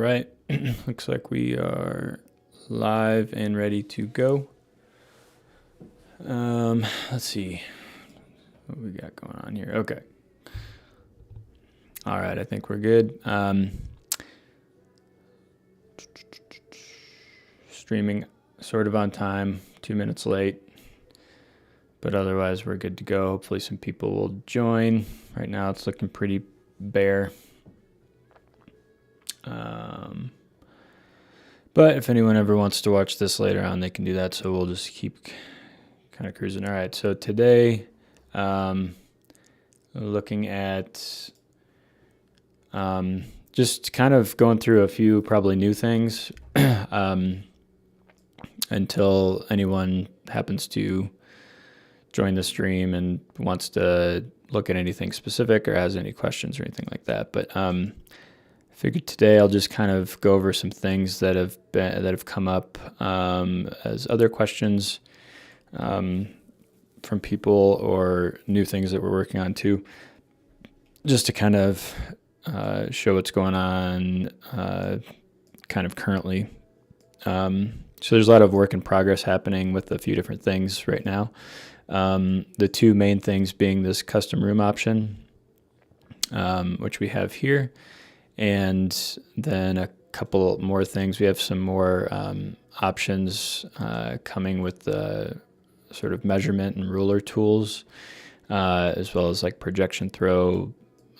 right, looks like we are live and ready to go. Let's see what we got going on here. Okay. All right, I think we're good. Streaming sort of on time, 2 minutes late, but otherwise we're good to go. Hopefully some people will join. Right now it's looking pretty bare. But if anyone ever wants to watch this later on, they can do that. So we'll just keep kind of cruising. All right. So today, looking at just kind of going through a few probably new things until anyone happens to join the stream and wants to look at anything specific or has any questions or anything like that. But I figured today I'll just kind of go over some things that have come up as other questions from people or new things that we're working on too, just to kind of show what's going on kind of currently. So there's a lot of work in progress happening with a few different things right now. The two main things being this custom room option, which we have here. And then a couple more things. We have some more options coming with the sort of measurement and ruler tools, as well as like projection throw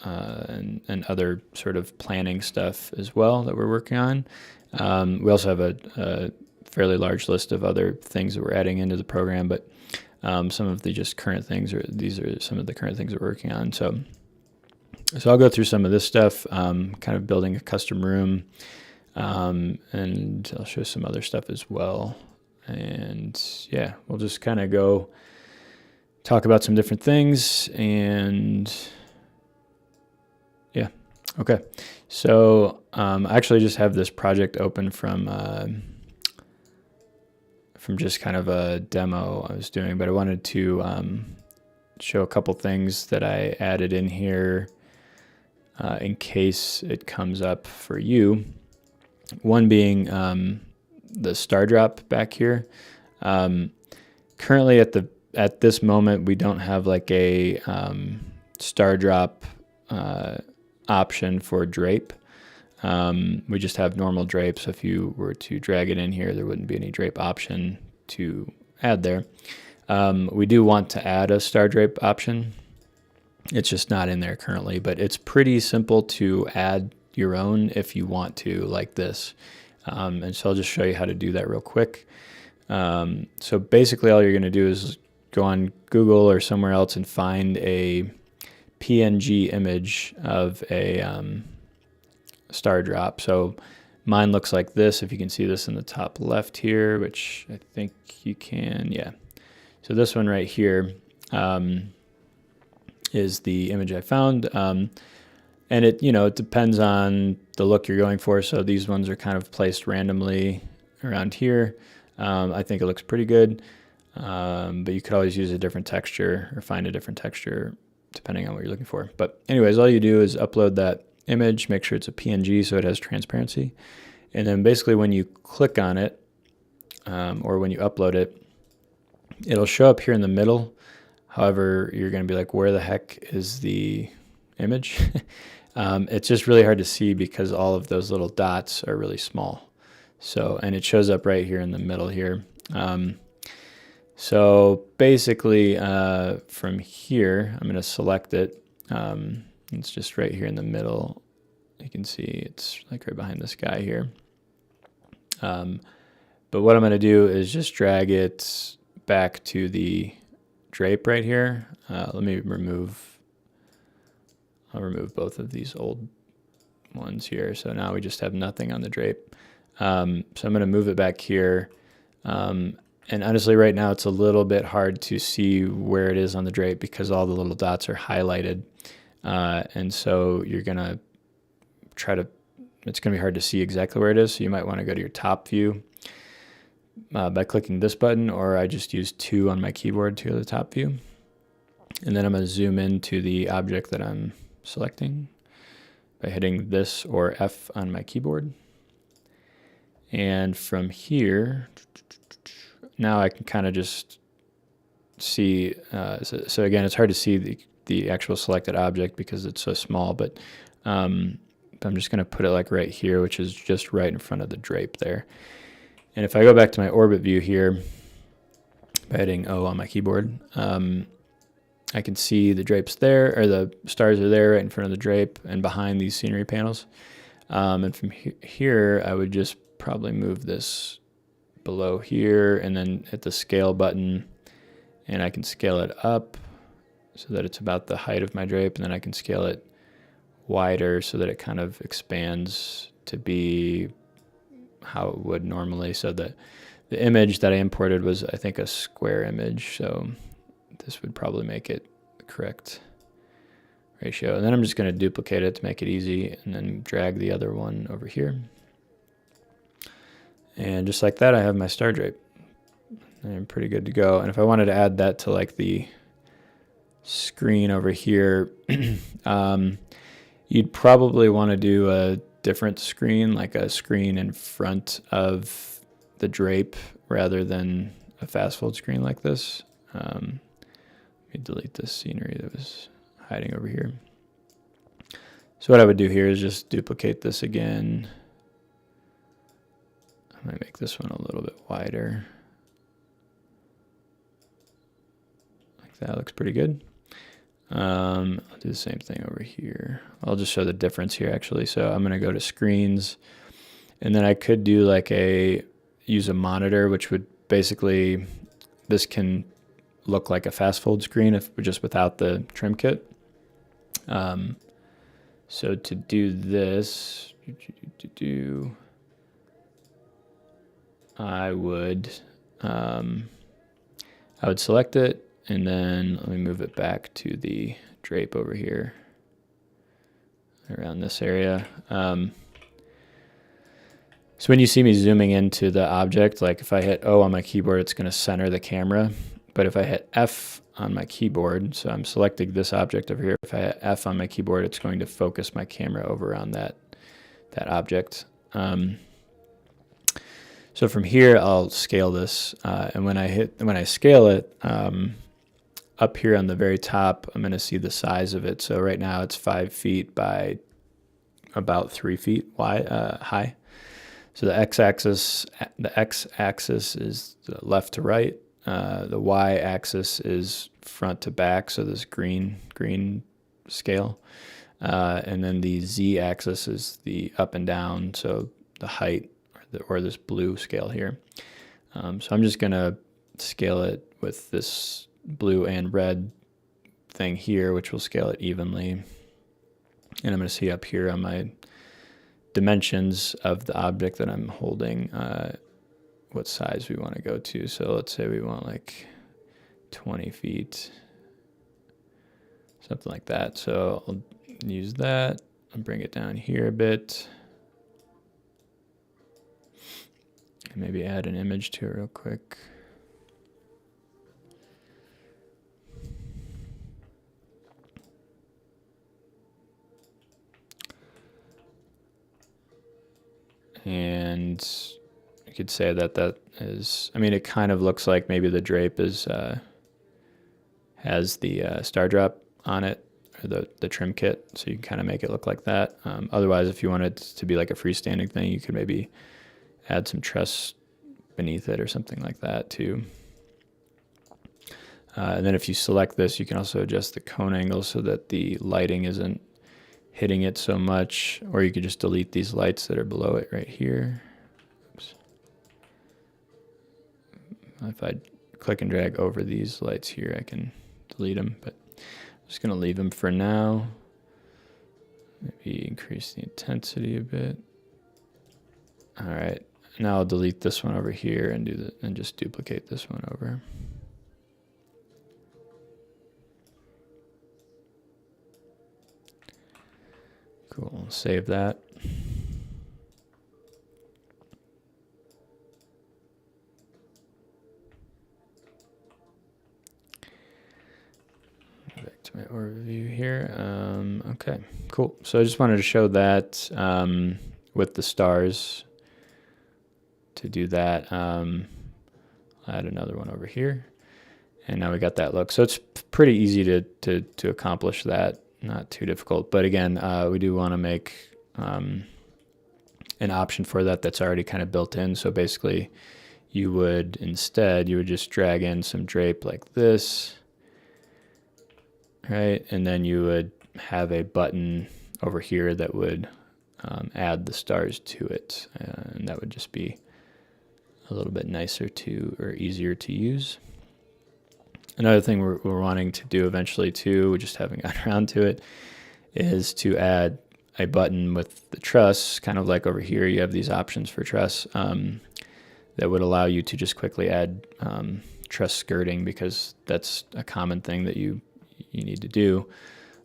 and other sort of planning stuff as well that we're working on. We also have a fairly large list of other things that we're adding into the program, but some of the just current things, these are some of the current things we're working on. So I'll go through some of this stuff, kind of building a custom room, and I'll show some other stuff as well. And yeah, we'll just kind of go talk about some different things. And yeah, okay. So I actually just have this project open from just kind of a demo I was doing, but I wanted to show a couple things that I added in here in case it comes up for you. One being the star drop back here. Currently at this moment, we don't have like a star drop option for drape. We just have normal drape. So if you were to drag it in here, there wouldn't be any drape option to add there. We do want to add a star drape option. It's just not in there currently, but it's pretty simple to add your own if you want to, like this. And so I'll just show you how to do that real quick. So basically all you're going to do is go on Google or somewhere else and find a PNG image of a star drop. So mine looks like this, if you can see this in the top left here, which I think you can, yeah. So this one right here is the image I found. And it depends on the look you're going for. So these ones are kind of placed randomly around here. I think it looks pretty good, but you could always use a different texture or find a different texture depending on what you're looking for. But anyways, all you do is upload that image, make sure it's a PNG so it has transparency. And then basically when you click on it, or when you upload it, it'll show up here in the middle. However, you're going to be like, where the heck is the image? It's just really hard to see because all of those little dots are really small. So, and it shows up right here in the middle here. So basically from here, I'm going to select it. It's just right here in the middle. You can see it's like right behind this guy here. But what I'm going to do is just drag it back to the drape right here. I'll remove both of these old ones here. So now we just have nothing on the drape. So I'm going to move it back here. And honestly, right now it's a little bit hard to see where it is on the drape because all the little dots are highlighted. And so you're going to it's going to be hard to see exactly where it is. So you might want to go to your top view by clicking this button, or I just use 2 on my keyboard to the top view. And then I'm going to zoom into the object that I'm selecting by hitting this or F on my keyboard. And from here, now I can kind of just see, so again, it's hard to see the actual selected object because it's so small, but I'm just going to put it like right here, which is just right in front of the drape there. And if I go back to my orbit view here, by hitting O on my keyboard, I can see the drapes there, or the stars are there right in front of the drape and behind these scenery panels. And from here, I would just probably move this below here and then hit the scale button, and I can scale it up so that it's about the height of my drape, and then I can scale it wider so that it kind of expands to be how it would normally. So that the image that I imported was, I think, a square image, so this would probably make it the correct ratio. And then I'm just going to duplicate it to make it easy, and then drag the other one over here. And just like that, I have my star drape. I'm pretty good to go. And if I wanted to add that to like the screen over here, you'd probably want to do a different screen, like a screen in front of the drape rather than a fast fold screen like this. Let me delete this scenery that was hiding over here. So what I would do here is just duplicate this again. I might make this one a little bit wider. Like that, looks pretty good. I'll do the same thing over here. I'll just show the difference here actually. So I'm gonna go to screens, and then I could do like use a monitor, which would basically, this can look like a fast fold screen if just without the trim kit. So to do this, I would select it, and then let me move it back to the drape over here around this area. So when you see me zooming into the object, like if I hit O on my keyboard, it's going to center the camera. But if I hit F on my keyboard, so I'm selecting this object over here, if I hit F on my keyboard, it's going to focus my camera over on that object. So from here, I'll scale this, and when I scale it, up here on the very top, I'm going to see the size of it. So right now it's 5 feet by about 3 feet wide, high. So the x-axis is the left to right. The y-axis is front to back, so this green scale. And then the z-axis is the up and down, so the height, or this blue scale here. So I'm just going to scale it with this blue and red thing here, which will scale it evenly. And I'm going to see up here on my dimensions of the object that I'm holding what size we want to go to. So let's say we want like 20 feet, something like that. So I'll use that and bring it down here a bit. And maybe add an image to it real quick. And you could say that is, I mean, it kind of looks like maybe the drape is has the star drop on it, or the trim kit, so you can kind of make it look like that. Otherwise, if you wanted it to be like a freestanding thing, you could maybe add some truss beneath it or something like that too. And then if you select this, you can also adjust the cone angle so that the lighting isn't hitting it so much, or you could just delete these lights that are below it right here. Oops. If I click and drag over these lights here, I can delete them, but I'm just going to leave them for now. Maybe increase the intensity a bit. All right, now I'll delete this one over here and just duplicate this one over. Cool, save that. Back to my overview here. Okay, cool. So I just wanted to show that with the stars. to do that. I'll add another one over here. And now we got that look. So it's pretty easy to accomplish that. Not too difficult. But again, we do want to make an option for that that's already kind of built in. So basically, you would just drag in some drape like this, right? And then you would have a button over here that would add the stars to it. And that would just be a little bit nicer or easier to use. Another thing we're wanting to do eventually too, we just haven't gotten around to it, is to add a button with the truss, kind of like over here you have these options for truss, that would allow you to just quickly add truss skirting, because that's a common thing that you need to do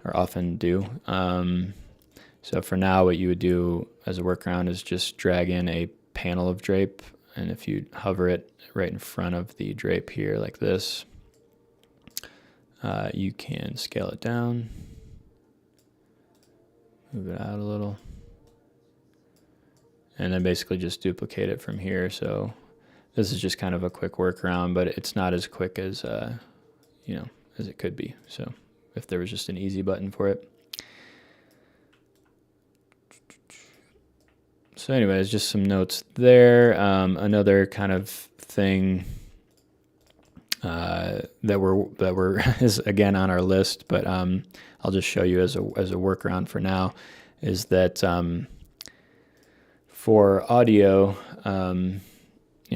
or often do. So for now, what you would do as a workaround is just drag in a panel of drape, and if you hover it right in front of the drape here like this, you can scale it down, move it out a little, and then basically just duplicate it from here. So this is just kind of a quick workaround, but it's not as quick as as it could be. So if there was just an easy button for it. So anyways, just some notes there. Another kind of thing that we're is again on our list, but I'll just show you as a workaround for now, is that for audio,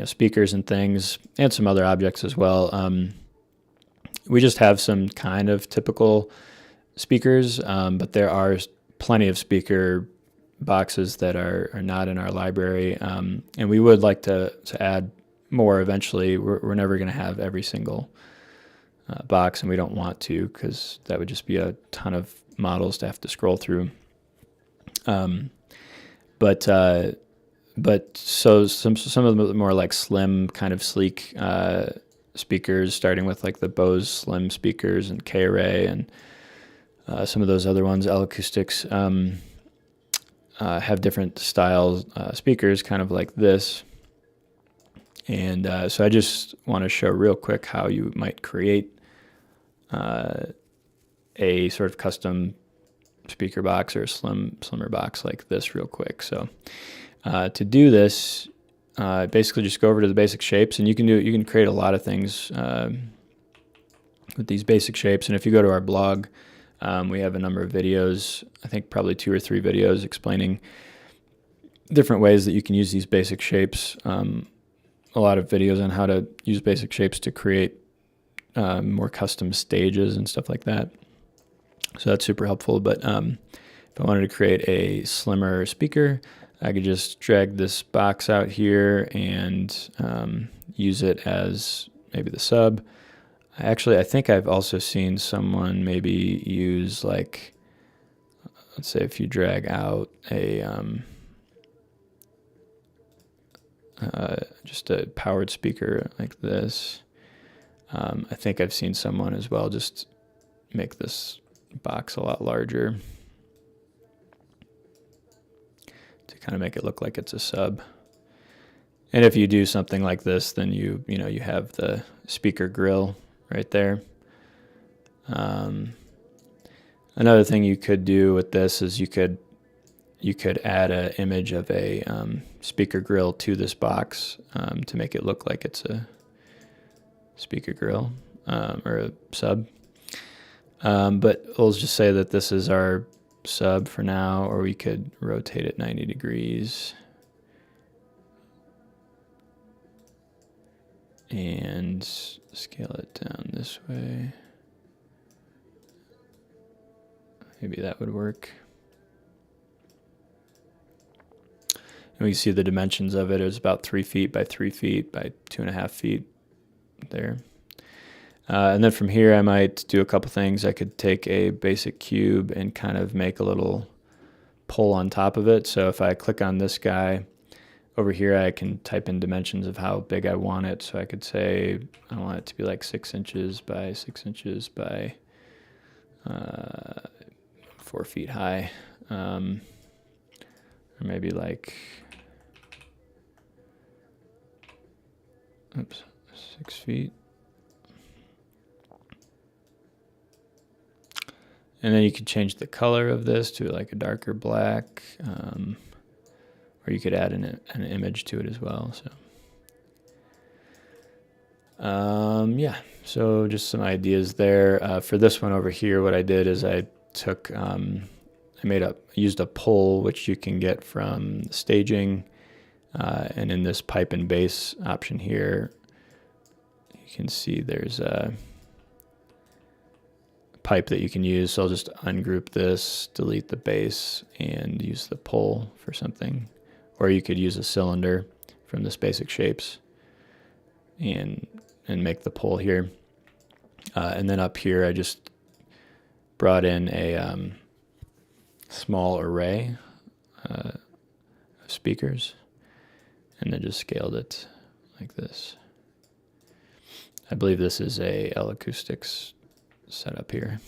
speakers and things, and some other objects as well, we just have some kind of typical speakers, but there are plenty of speaker boxes that are not in our library, and we would like to add more eventually. We're never going to have every single box, and we don't want to, because that would just be a ton of models to have to scroll through. But so some of the more like slim, kind of sleek speakers, starting with like the Bose Slim speakers and K-Array and some of those other ones, L Acoustics, have different styles speakers, kind of like this. And so I just want to show real quick how you might create a sort of custom speaker box or a slimmer box like this real quick. So to do this, basically just go over to the basic shapes, and you can create a lot of things with these basic shapes. And if you go to our blog, we have a number of videos, I think probably 2 or 3 videos explaining different ways that you can use these basic shapes. A lot of videos on how to use basic shapes to create more custom stages and stuff like that. So that's super helpful. But if I wanted to create a slimmer speaker, I could just drag this box out here and use it as maybe the sub. Actually, I think I've also seen someone maybe use, like, let's say if you drag out a just a powered speaker like this, I think I've seen someone as well just make this box a lot larger to kind of make it look like it's a sub. And if you do something like this, then you have the speaker grill right there. Another thing you could do with this is you could add an image of a speaker grill to this box to make it look like it's a speaker grill or a sub. But we'll just say that this is our sub for now, or we could rotate it 90 degrees. And scale it down this way. Maybe that would work. And we can see the dimensions of it is about 3 feet by 3 feet by 2.5 feet there. And then from here, I might do a couple things. I could take a basic cube and kind of make a little pole on top of it. So if I click on this guy, over here, I can type in dimensions of how big I want it. So I could say I want it to be like 6 inches by 6 inches by 4 feet high. Or maybe like oops, 6 feet. And then you could change the color of this to like a darker black, or you could add an image to it as well. So yeah, so just some ideas there. For this one over here, what I did is I took, used a pull, which you can get from staging, and in this pipe and base option here, you can see there's a pipe that you can use. So I'll just ungroup this, delete the base, and use the pull for something. Or you could use a cylinder from this basic shapes and make the pull here. And then up here, I just brought in a small array of speakers, and then just scaled it like this. I believe this is a L Acoustics setup here.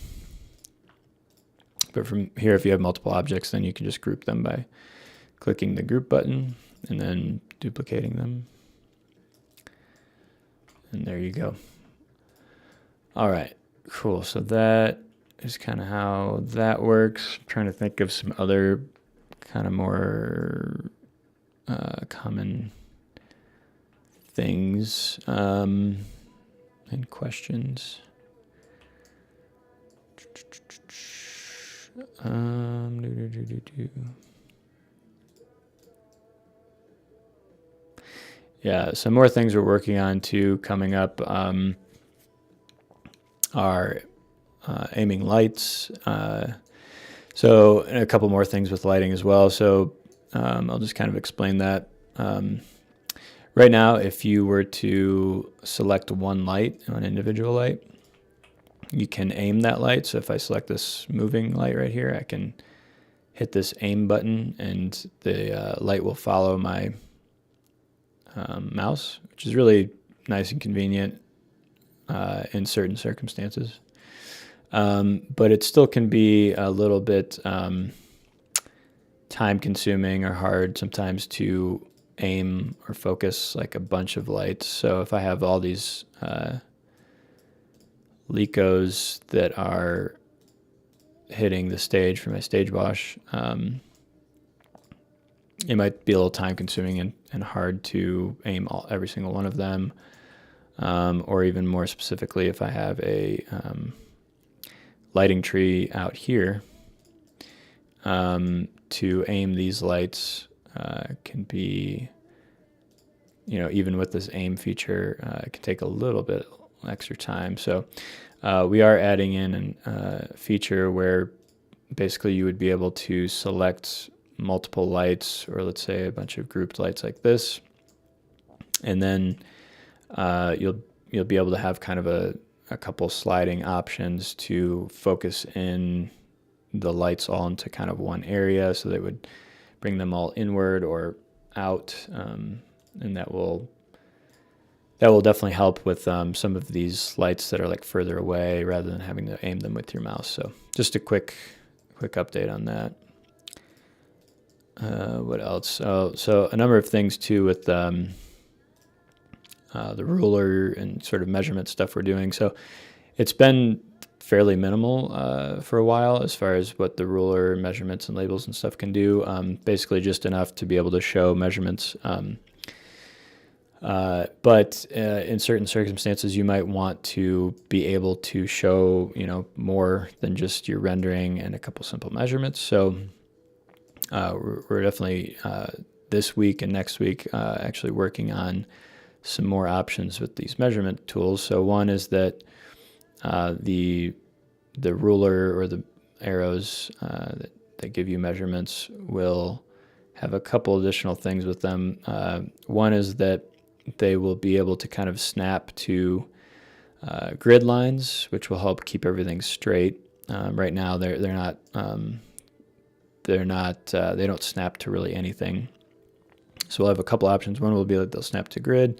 But from here, if you have multiple objects, then you can just group them by clicking the group button and then duplicating them. And there you go. All right, cool. So that is kind of how that works. I'm trying to think of some other kind of more common things and questions. Yeah, some more things we're working on too coming up are aiming lights. So and a couple more things with lighting as well. So I'll just kind of explain that. Right now, if you were to select one light, an individual light, you can aim that light. So if I select this moving light right here, I can hit this aim button and the light will follow my mouse, which is really nice and convenient in certain circumstances. But it still can be a little bit time consuming or hard sometimes to aim or focus like a bunch of lights. So if I have all these Lecos that are hitting the stage for my stage wash, it might be a little time consuming and hard to aim every single one of them. Or even more specifically, if I have a lighting tree out here, to aim these lights can be, even with this aim feature, it can take a little bit extra time. So we are adding in a feature where basically you would be able to select multiple lights, or let's say a bunch of grouped lights like this, and then you'll be able to have kind of a couple sliding options to focus in the lights all into kind of one area, so they would bring them all inward or out, and that will definitely help with some of these lights that are like further away rather than having to aim them with your mouse. So just a quick update on that. What else? So a number of things too with the ruler and sort of measurement stuff we're doing. So it's been fairly minimal for a while as far as what the ruler measurements and labels and stuff can do. Basically just enough to be able to show measurements. But in certain circumstances, you might want to be able to show, more than just your rendering and a couple simple measurements. So we're definitely this week and next week actually working on some more options with these measurement tools. So one is that the ruler or the arrows that give you measurements will have a couple additional things with them. One is that they will be able to kind of snap to grid lines, which will help keep everything straight. Right now, they don't snap to really anything. So we'll have a couple options. One will be that they'll snap to grid.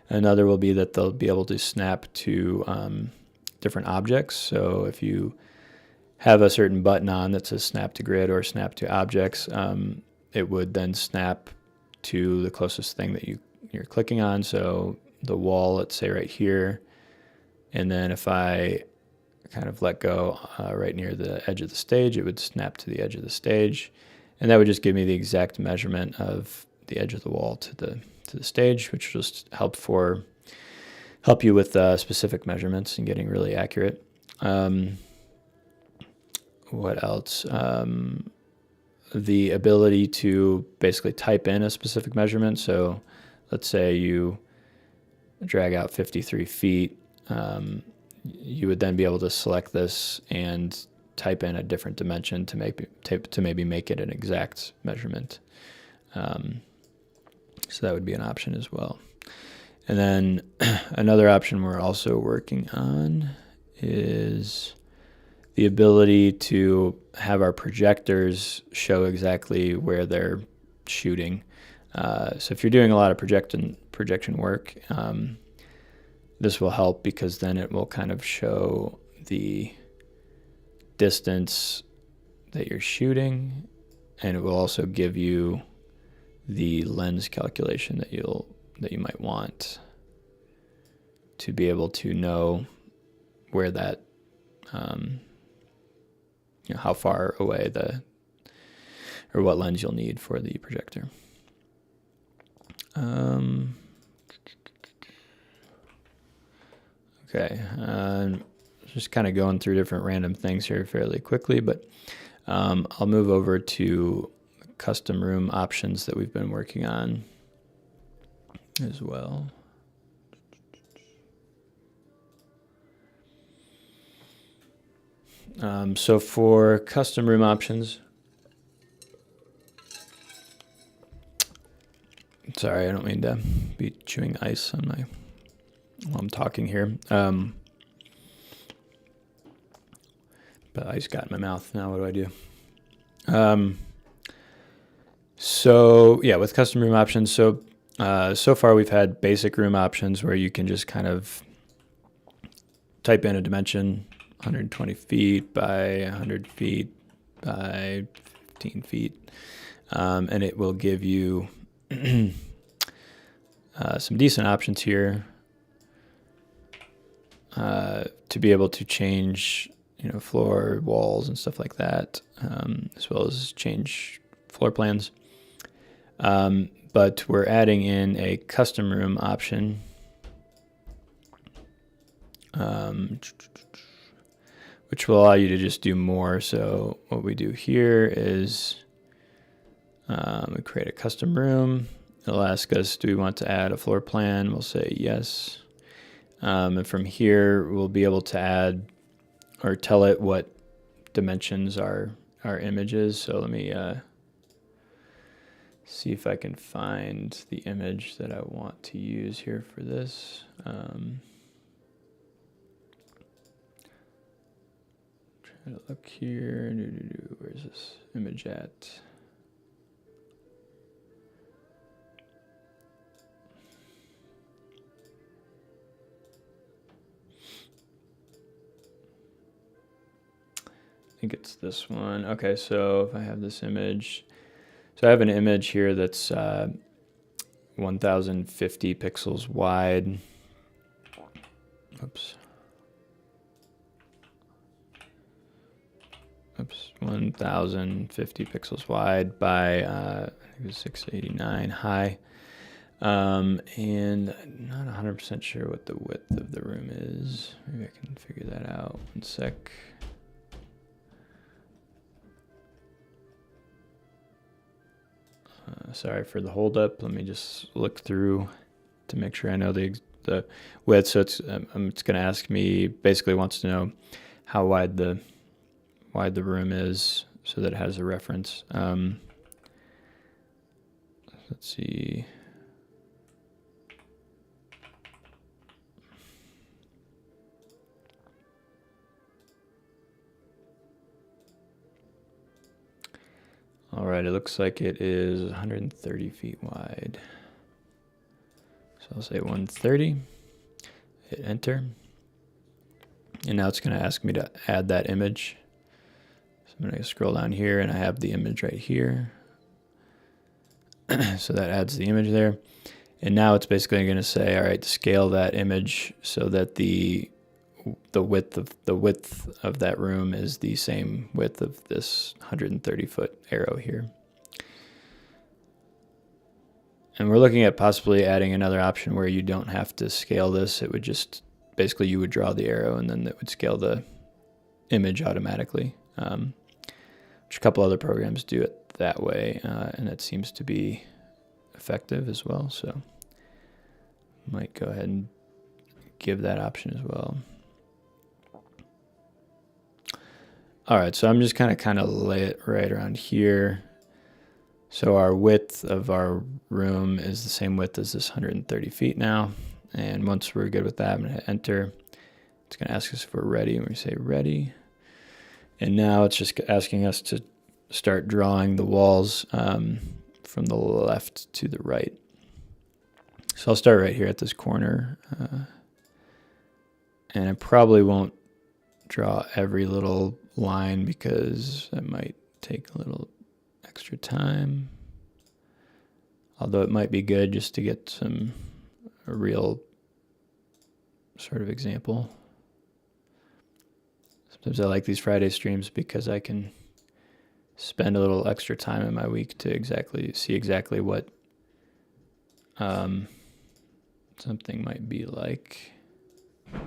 Another will be that they'll be able to snap to different objects. So if you have a certain button on that says snap to grid or snap to objects, it would then snap to the closest thing that you're clicking on. So the wall, let's say right here, and then if I kind of let go right near the edge of the stage, it would snap to the edge of the stage, and that would just give me the exact measurement of the edge of the wall to the stage, which will just help you with specific measurements and getting really accurate. What else? The ability to basically type in a specific measurement. So let's say you drag out 53 feet. You would then be able to select this and type in a different dimension to maybe make it an exact measurement. So that would be an option as well. And then another option we're also working on is the ability to have our projectors show exactly where they're shooting. So if you're doing a lot of projection work, this will help because then it will kind of show the distance that you're shooting, and it will also give you the lens calculation that you might want to be able to know where that how far away or what lens you'll need for the projector. Okay, just kind of going through different random things here fairly quickly, but I'll move over to custom room options that we've been working on as well. So for custom room options, sorry, I don't mean to be chewing ice on while I'm talking here. But ice got in my mouth. Now what do I do? So yeah, with custom room options, so far we've had basic room options where you can just kind of type in a dimension, 120 feet by 100 feet by 15 feet, and it will give you some decent options here to be able to change, floor, walls, and stuff like that, as well as change floor plans. But we're adding in a custom room option, which will allow you to just do more. So what we do here is we create a custom room. It'll ask us, do we want to add a floor plan? We'll say yes. And from here, we'll be able to add or tell it what dimensions our image is. So let me see if I can find the image that I want to use here for this. Try to look here. Where's this image at? I think it's this one. Okay, so if I have this image, so I have an image here that's 1050 pixels wide. Oops. 1050 pixels wide by I think it was 689 high. And I'm not 100% sure what the width of the room is. Maybe I can figure that out. One sec. Sorry for the holdup. Let me just look through to make sure I know the width. So it's going to ask me, basically wants to know how wide the room is, so that it has a reference. Let's see. All right, it looks like it is 130 feet wide. So I'll say 130, hit enter. And now it's going to ask me to add that image. So I'm going to scroll down here and I have the image right here. So that adds the image there. And now it's basically going to say, all right, scale that image so that the width of that room is the same width of this 130-foot arrow here. And we're looking at possibly adding another option where you don't have to scale this. It would just, basically you would draw the arrow and then it would scale the image automatically. Which a couple other programs do it that way, and it seems to be effective as well. So might go ahead and give that option as well. All right, so I'm just kind of lay it right around here. So our width of our room is the same width as this 130 feet now. And once we're good with that, I'm going to hit enter. It's going to ask us if we're ready, and we say ready. And now it's just asking us to start drawing the walls from the left to the right. So I'll start right here at this corner. And I probably won't draw every little line because that might take a little extra time. Although it might be good just to get a real sort of example. Sometimes I like these Friday streams because I can spend a little extra time in my week to see exactly what something might be like. I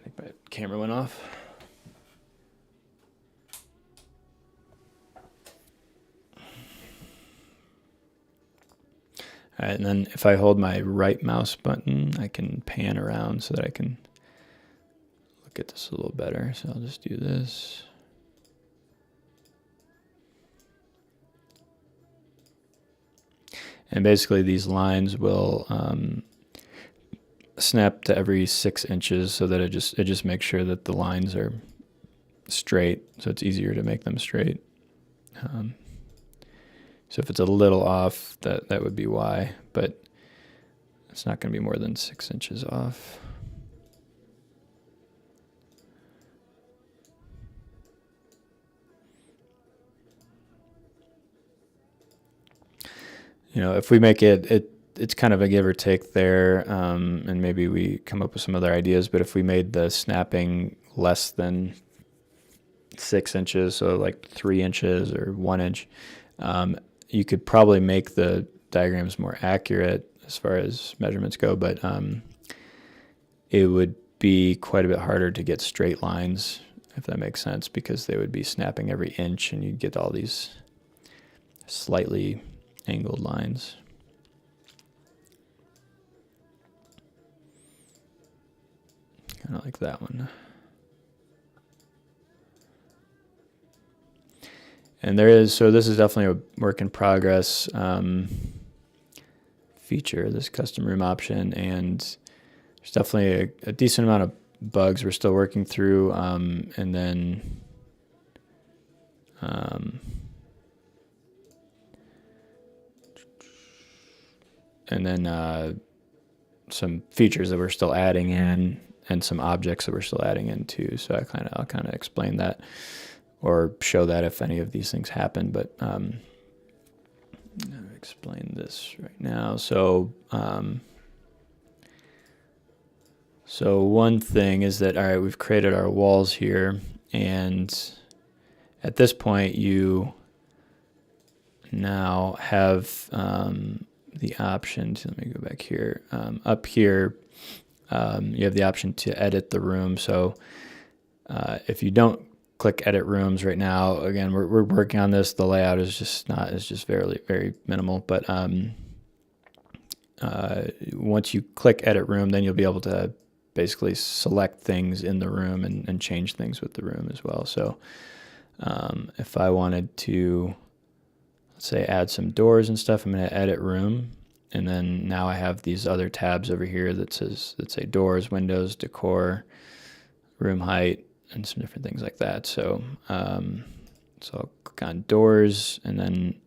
think my camera went off. All right, and then if I hold my right mouse button, I can pan around so that I can look at this a little better. So I'll just do this. And basically these lines will snap to every 6 inches so that it just makes sure that the lines are straight, so it's easier to make them straight. So if it's a little off, that would be why, but it's not going to be more than 6 inches off. You know, if we make it's kind of a give or take there, and maybe we come up with some other ideas, but if we made the snapping less than 6 inches, so like 3 inches or 1 inch, you could probably make the diagrams more accurate as far as measurements go, but it would be quite a bit harder to get straight lines, if that makes sense, because they would be snapping every inch and you'd get all these slightly angled lines. Kind of like that one. And so this is definitely a work in progress feature, this custom room option, and there's definitely a decent amount of bugs we're still working through, and then some features that we're still adding in, and some objects that we're still adding in too. So I'll kind of explain that, or show that if any of these things happen, but I'll explain this right now. So one thing is that, all right, we've created our walls here, and at this point you now have the option to, let me go back here, up here you have the option to edit the room. So if you don't click edit rooms right now, again, we're working on this, the layout is just very, very minimal, but once you click edit room, then you'll be able to basically select things in the room and change things with the room as well. So if I wanted to, let's say, add some doors and stuff, I'm going to edit room, and then now I have these other tabs over here that say doors, windows, decor, room height, and some different things like that. So so I'll click on doors, and then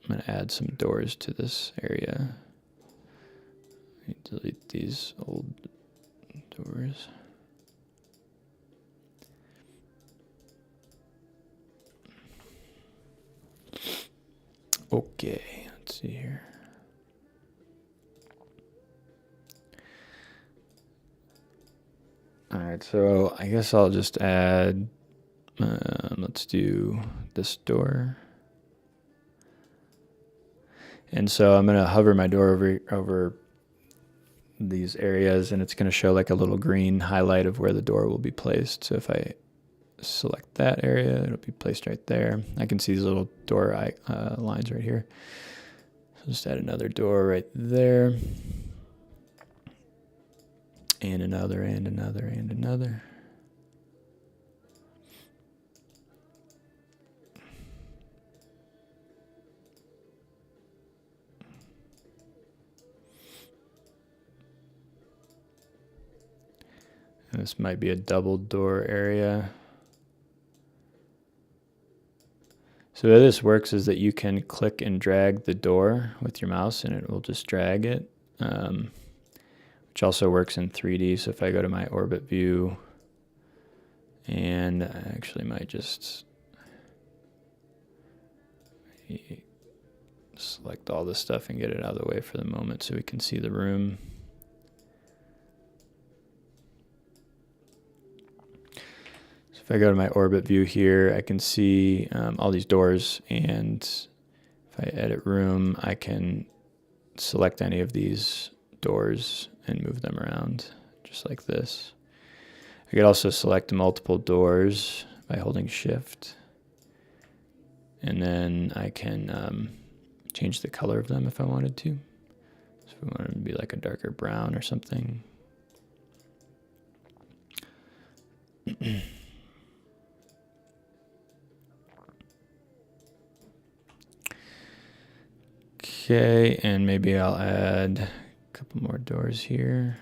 I'm going to add some doors to this area. Let me delete these old doors. Okay, let's see here. All right, so I guess I'll just add, let's do this door. And so I'm going to hover my door over these areas, and it's going to show like a little green highlight of where the door will be placed. So if I select that area, it'll be placed right there. I can see these little door lines right here. So just add another door right there. And another, and another, and another. And this might be a double door area. So the way this works is that you can click and drag the door with your mouse, and it will just drag it. Which also works in 3D. So if I go to my orbit view, and I actually might just select all this stuff and get it out of the way for the moment so we can see the room. So if I go to my orbit view here, I can see all these doors, and if I edit room, I can select any of these doors and move them around just like this. I could also select multiple doors by holding shift, and then I can change the color of them if I wanted to. So if I wanted to be like a darker brown or something. Okay, and maybe I'll add a couple more doors here.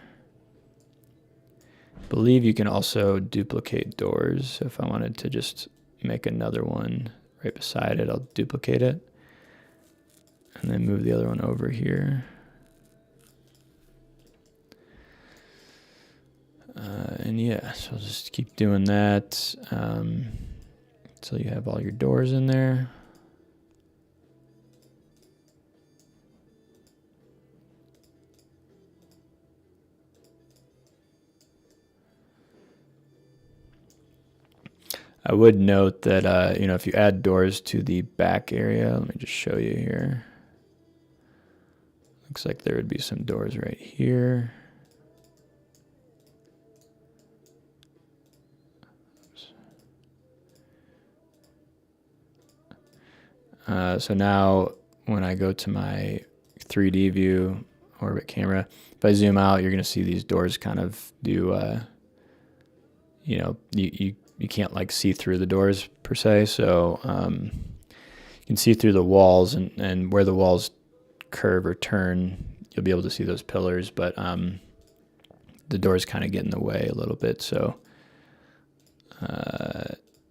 I believe you can also duplicate doors. So if I wanted to just make another one right beside it, I'll duplicate it and then move the other one over here. And yeah, so I'll just keep doing that until you have all your doors in there. I would note that, if you add doors to the back area, let me just show you here. Looks like there would be some doors right here. So now when I go to my 3D view, orbit camera, if I zoom out, you're going to see these doors kind of do, you can't like see through the doors per se. So you can see through the walls, and where the walls curve or turn, you'll be able to see those pillars, but the doors kind of get in the way a little bit. So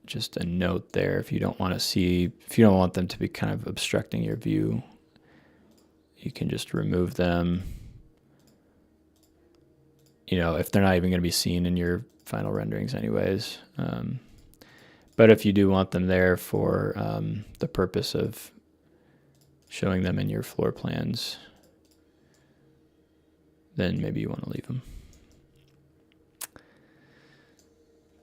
just a note there, if you don't want them to be kind of obstructing your view, you can just remove them. If they're not even going to be seen in your final renderings anyways. But if you do want them there for the purpose of showing them in your floor plans, then maybe you want to leave them.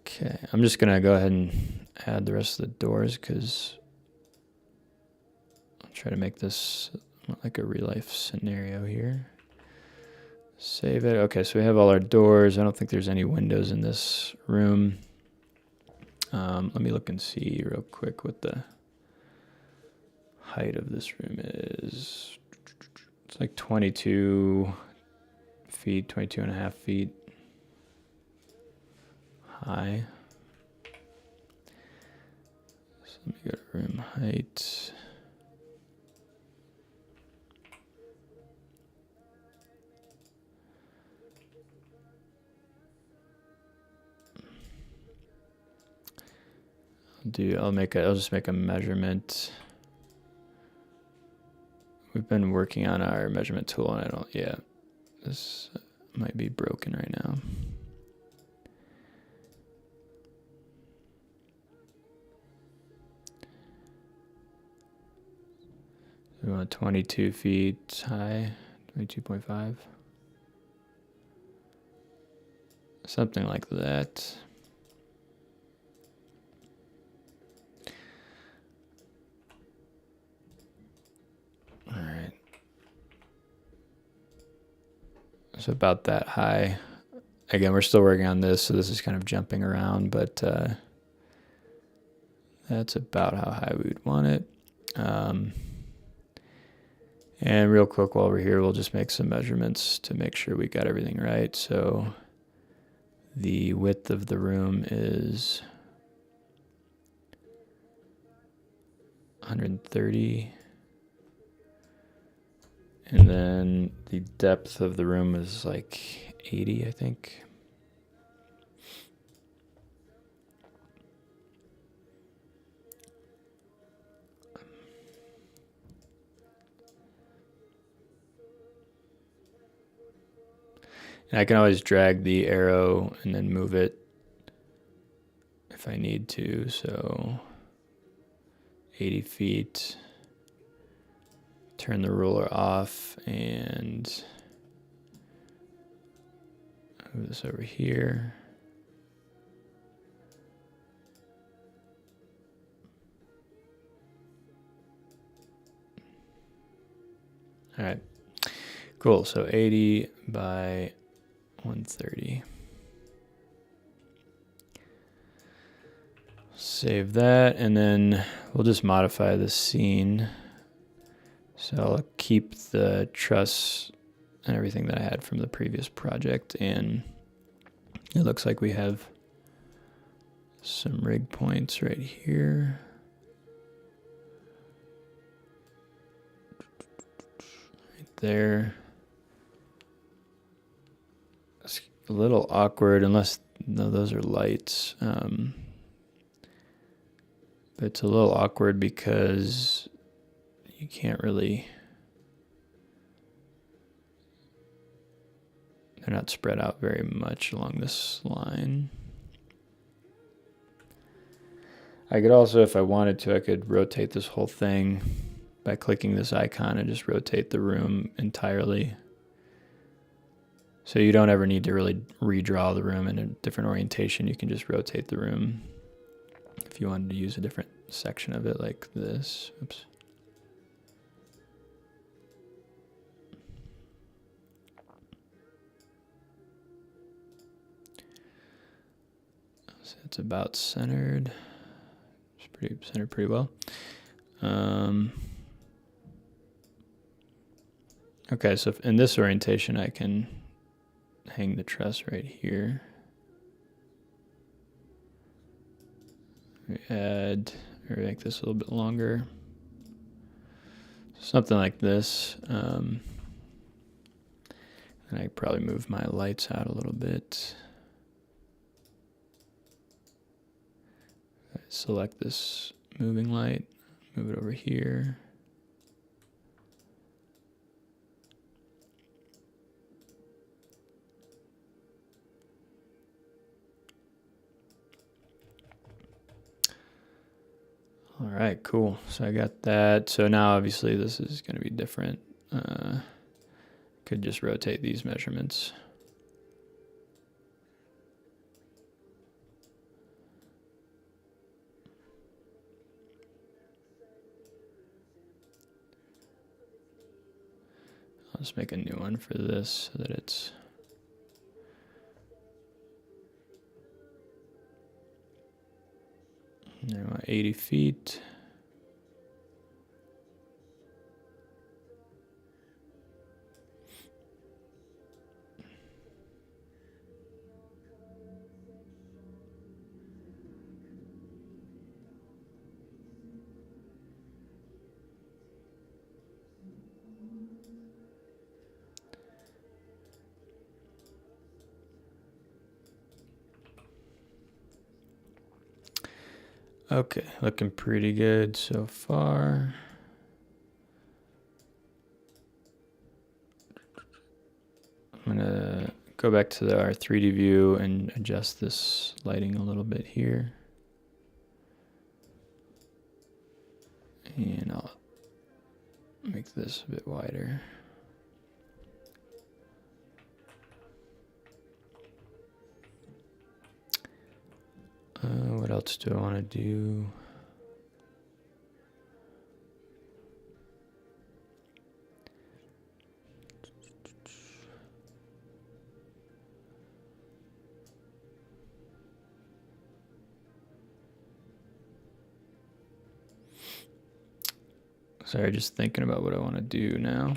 Okay, I'm just going to go ahead and add the rest of the doors because I'll try to make this like a real life scenario here. Save it. Okay, so we have all our doors. I don't think there's any windows in this room. Let me look and see real quick what the height of this room is. It's like 22 feet, 22 and a half feet high. So let me go to room height. I'll just make a measurement. We've been working on our measurement tool, and this might be broken right now. We want 22 feet high, 22.5. Something like that. All right. So about that high. Again, we're still working on this, so this is kind of jumping around, but that's about how high we would want it. And real quick while we're here, we'll just make some measurements to make sure we got everything right. So the width of the room is 130. And then the depth of the room is like 80, I think. And I can always drag the arrow and then move it if I need to. So 80 feet. Turn the ruler off and move this over here. All right, cool. So 80 by 130. Save that, and then we'll just modify the scene. So I'll keep the truss and everything that I had from the previous project, and it looks like we have some rig points right here. Right there. It's a little awkward unless, no, those are lights. But it's a little awkward because you can't really, they're not spread out very much along this line. I could also, if I wanted to, I could rotate this whole thing by clicking this icon and just rotate the room entirely. So you don't ever need to really redraw the room in a different orientation. You can just rotate the room if you wanted to use a different section of it like this. Oops. So it's about centered. It's pretty centered pretty well. Okay, so in this orientation, I can hang the truss right here. Add or make this a little bit longer. Something like this. And I probably move my lights out a little bit. Select this moving light, move it over here. All right, cool. So I got that. So now obviously this is going to be different. Could just rotate these measurements. I'll just make a new one for this so that it's I want 80 feet. Okay, looking pretty good so far. I'm gonna go back to our 3D view and adjust this lighting a little bit here. And I'll Make this a bit wider. What else do I want to do? Sorry, just thinking about what I want to do now.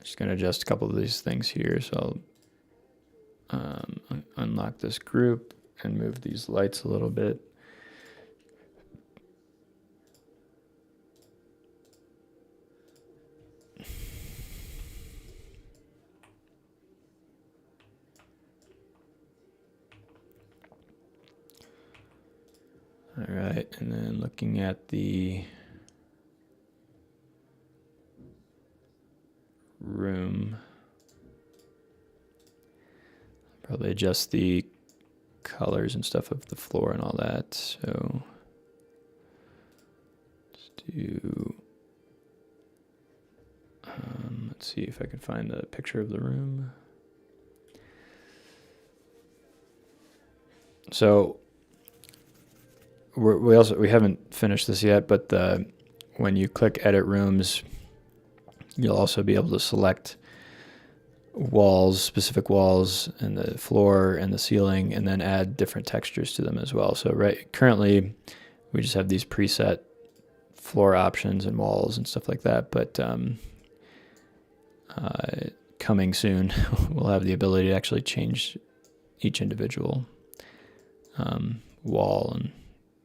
Just going to adjust a couple of these things here. So I'll unlock this group and move these lights a little bit. All right, and then looking at the room, probably adjust the colors and stuff of the floor and all that. So let's do, let's see if I can find the picture of the room. So we haven't finished this yet, but when you click edit rooms, you'll also be able to select walls, specific walls, and the floor and the ceiling, and then add different textures to them as well. So currently we just have these preset floor options and walls and stuff like that, but coming soon we'll have the ability to actually change each individual wall and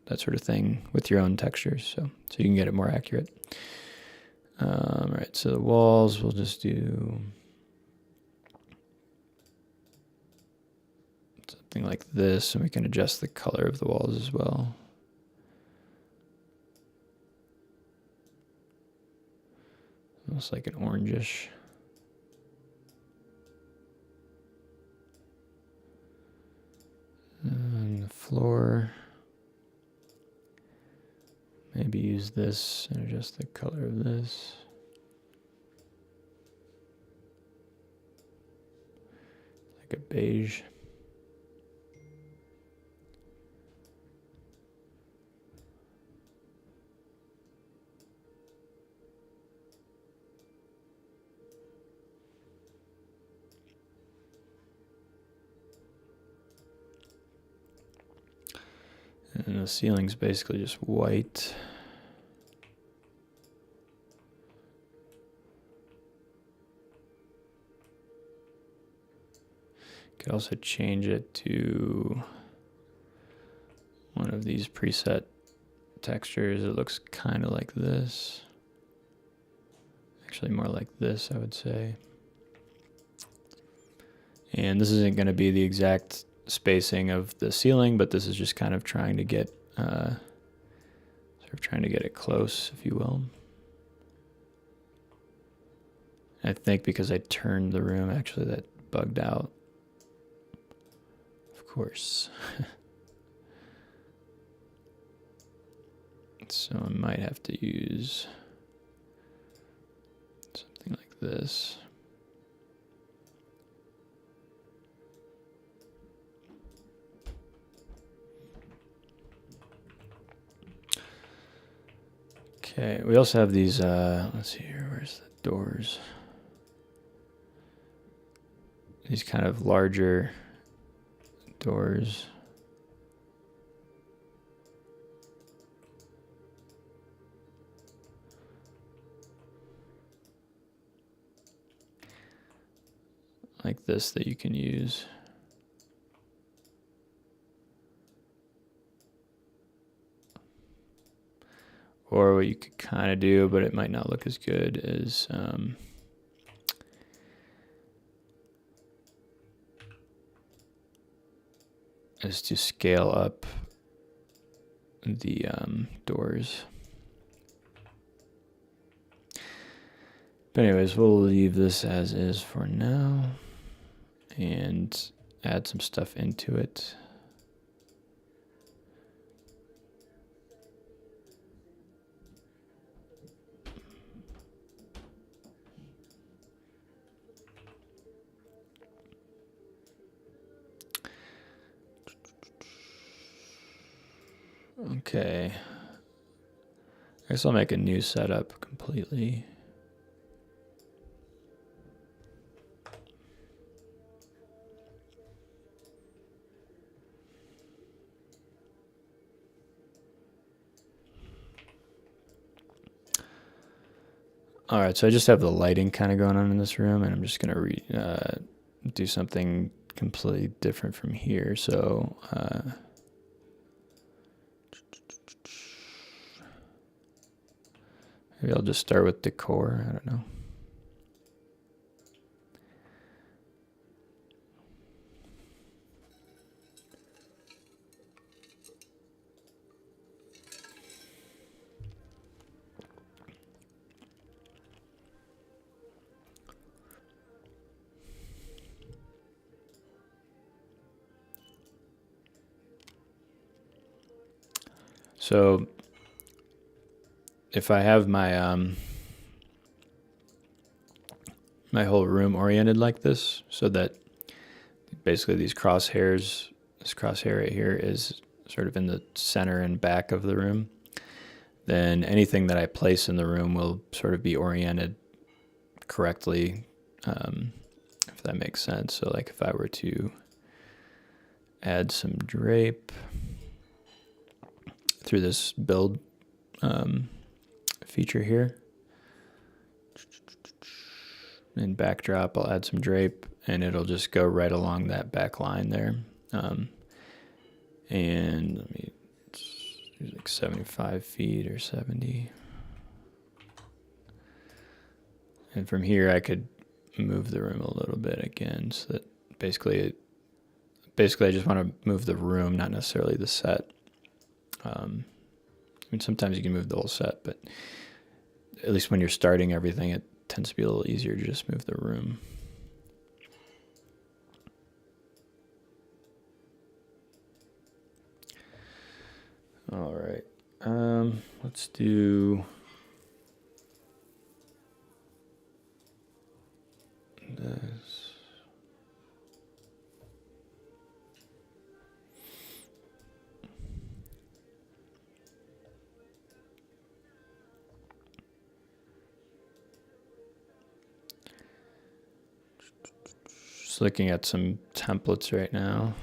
that sort of thing with your own textures, so you can get it more accurate. All right, so the walls, we'll just do something like this, and we can adjust the color of the walls as well. Almost like an orangish. And the floor, maybe use this and adjust the color of this. Like a beige. And the ceiling's basically just white. Could also change it to one of these preset textures. It looks kind of like this. Actually more like this, I would say. And this isn't going to be the exact spacing of the ceiling, but this is just kind of trying to get it close, if you will. I think because I turned the room, actually that bugged out. Of course. So I might have to use something like this. Okay, we also have these, let's see here, where's the doors? These kind of larger doors. Like this that you can use. Or what you could kind of do, but it might not look as good, is to scale up the doors. But anyways, we'll leave this as is for now. And add some stuff into it. Okay. I guess I'll make a new setup completely. All right, so I just have the lighting kind of going on in this room, and I'm just gonna do something completely different from here. So maybe I'll just start with decor. I don't know. So if I have my my whole room oriented like this, so that basically these crosshairs, this crosshair right here is sort of in the center and back of the room, then anything that I place in the room will sort of be oriented correctly, if that makes sense. So like if I were to add some drape through this build feature here, in backdrop I'll add some drape and it'll just go right along that back line there. And let me use like 75 feet or 70. And from here I could move the room a little bit again, so that basically I just want to move the room, not necessarily the set. I mean, sometimes you can move the whole set, but at least when you're starting everything, it tends to be a little easier to just move the room. All right, let's do this. Just looking at some templates right now.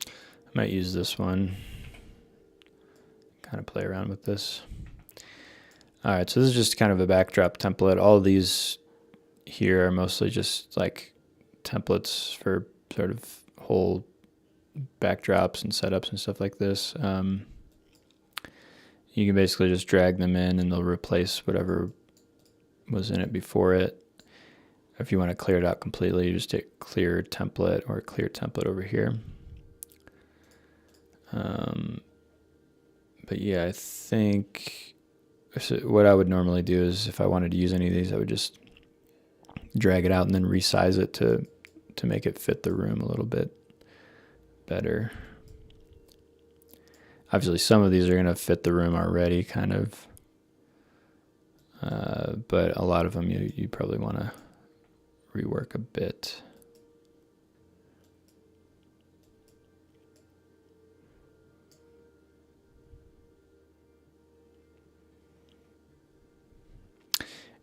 I might use this one, kind of play around with this. All right, so this is just kind of a backdrop template. All of these here are mostly just like templates for sort of whole backdrops and setups and stuff like this. You can basically just drag them in and they'll replace whatever was in it before it. If you want to clear it out completely, you just hit clear template or clear template over here. But yeah, I think what I would normally do is if I wanted to use any of these, I would just drag it out and then resize it to make it fit the room a little bit better. Obviously, some of these are going to fit the room already, kind of. But a lot of them you probably want to rework a bit.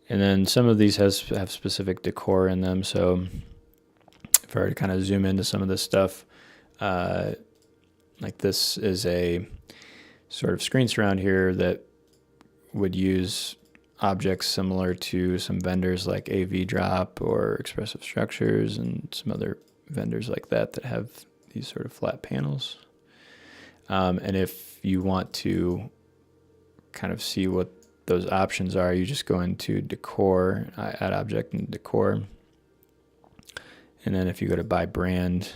And then some of these have specific decor in them. So if I were to kind of zoom into some of this stuff, like this is a sort of screen surround here that would use objects similar to some vendors like AV Drop or Expressive Structures and some other vendors like that have these sort of flat panels. And if you want to kind of see what those options are, you just go into decor, add object and decor. And then if you go to by brand,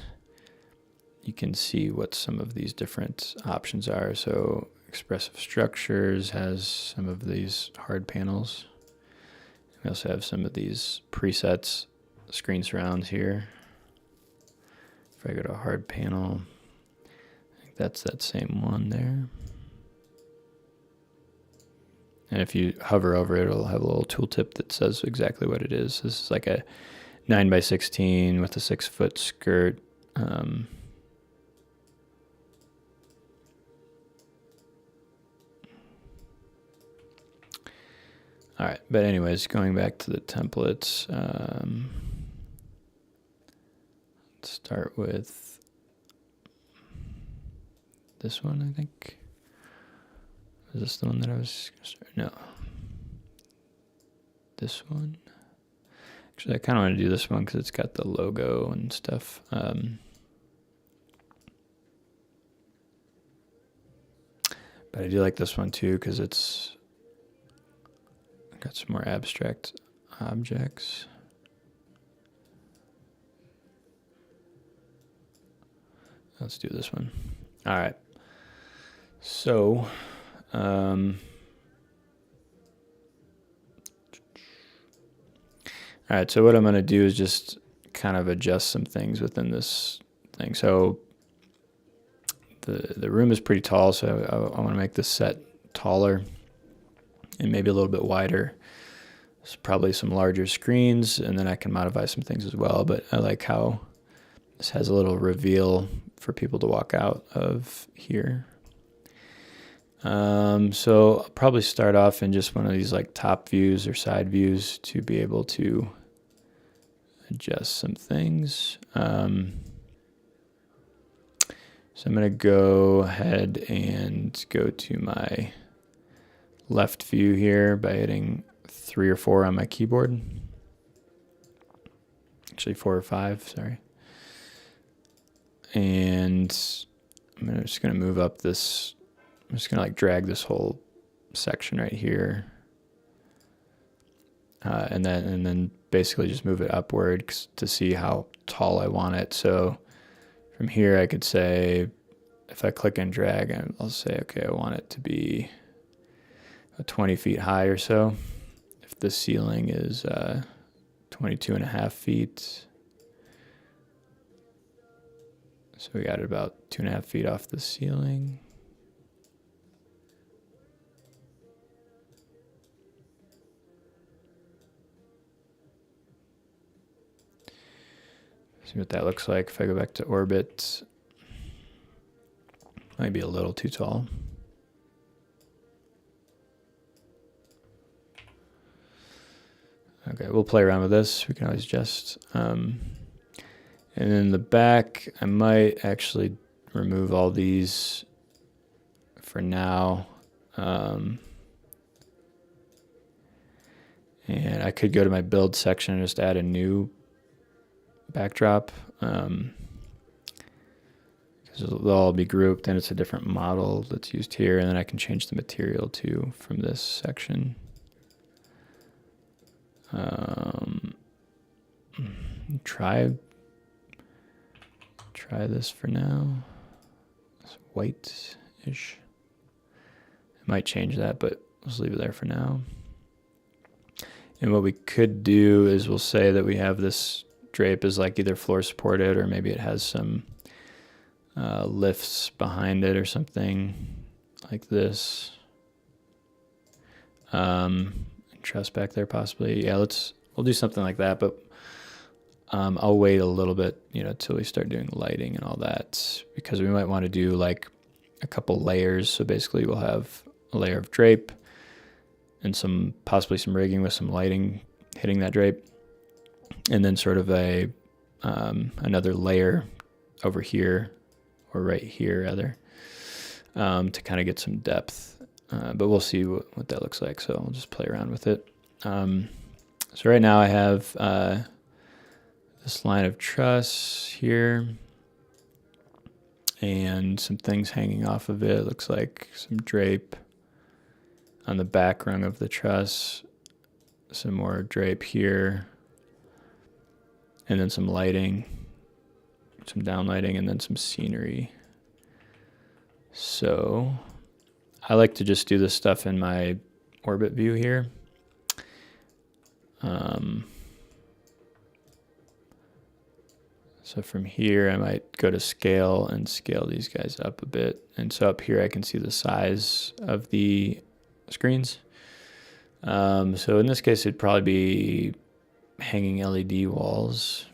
you can see what some of these different options are. So Expressive Structures has some of these hard panels. We also have some of these presets, screen surrounds here. If I go to hard panel, I think that's that same one there. And if you hover over it, it'll have a little tooltip that says exactly what it is. This is like a 9x16 with a 6-foot skirt. All right, but anyways, going back to the templates, let's start with this one, I think. Is this the one that I was gonna start? No. This one. Actually, I kind of want to do this one because it's got the logo and stuff. But I do like this one too because it's got some more abstract objects. Let's do this one. All right. So, all right, so what I'm going to do is just kind of adjust some things within this thing. So the room is pretty tall, so I want to make this set taller and maybe a little bit wider. There's probably some larger screens, and then I can modify some things as well, but I like how this has a little reveal for people to walk out of here. So I'll probably start off in just one of these like top views or side views to be able to adjust some things. So I'm going to go ahead and go to my left view here by hitting 3 or 4 on my keyboard. Actually 4 or 5, sorry. And I'm just going to move up this. I'm just going to like drag this whole section right here. And then basically just move it upward to see how tall I want it. So from here I could say, if I click and drag, I'll say, okay, I want it to be 20 feet high or so. If the ceiling is 22.5 feet. So we got it about 2.5 feet off the ceiling. See what that looks like if I go back to orbit. Might be a little too tall. Okay, we'll play around with this. We can always adjust. And in the back, I might actually remove all these for now. And I could go to my build section and just add a new backdrop. Because they'll all be grouped and it's a different model that's used here. And then I can change the material too from this section. Try this for now. It's white-ish. I might change that, but let's leave it there for now. And what we could do is we'll say that we have this drape is like either floor supported or maybe it has some lifts behind it or something like this. Truss back there possibly. Yeah, we'll do something like that, but I'll wait a little bit, till we start doing lighting and all that, because we might want to do like a couple layers. So basically we'll have a layer of drape and possibly some rigging with some lighting hitting that drape, and then sort of another layer over here, or right here rather, to kind of get some depth. But we'll see what that looks like. So I'll just play around with it. So right now I have this line of truss here and some things hanging off of it. It looks like some drape on the back rung of the truss, some more drape here, and then some lighting, some down lighting, and then some scenery. So I like to just do this stuff in my orbit view here. So from here, I might go to scale and scale these guys up a bit. And so up here, I can see the size of the screens. So in this case, it'd probably be hanging LED walls.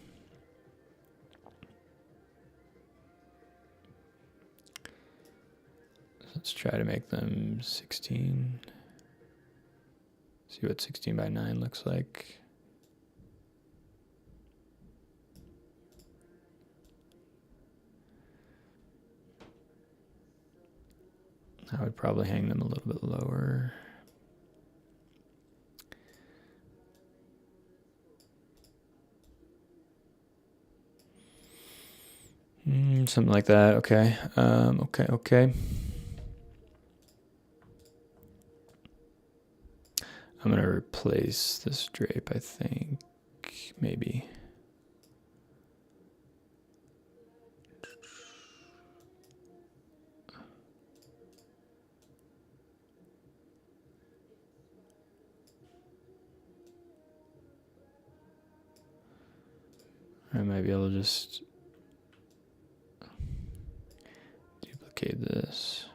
Let's try to make them 16. See what 16 by 9 looks like. I would probably hang them a little bit lower. Something like that. Okay. Okay. I'm going to replace this drape, I think. Maybe. I might be able to just duplicate this.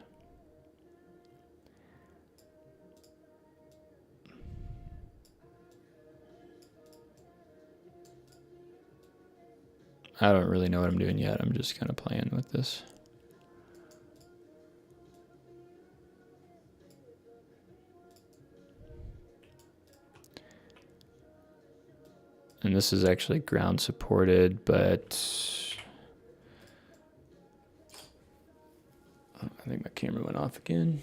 I don't really know what I'm doing yet. I'm just kind of playing with this. And this is actually ground supported, but I think my camera went off again.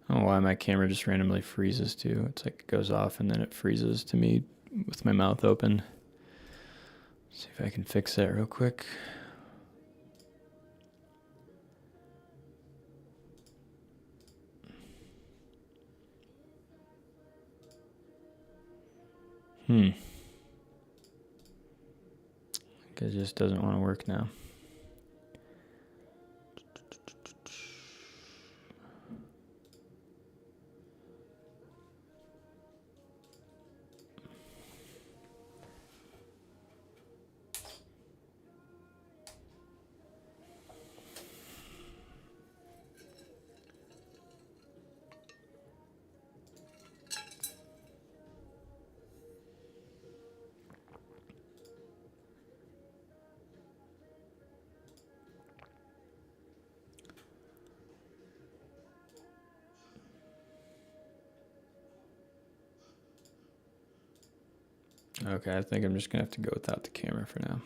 I don't know why my camera just randomly freezes too. It's like it goes off and then it freezes to me with my mouth open. See if I can fix that real quick. I think it just doesn't want to work now. Okay, I think I'm just gonna have to go without the camera for now.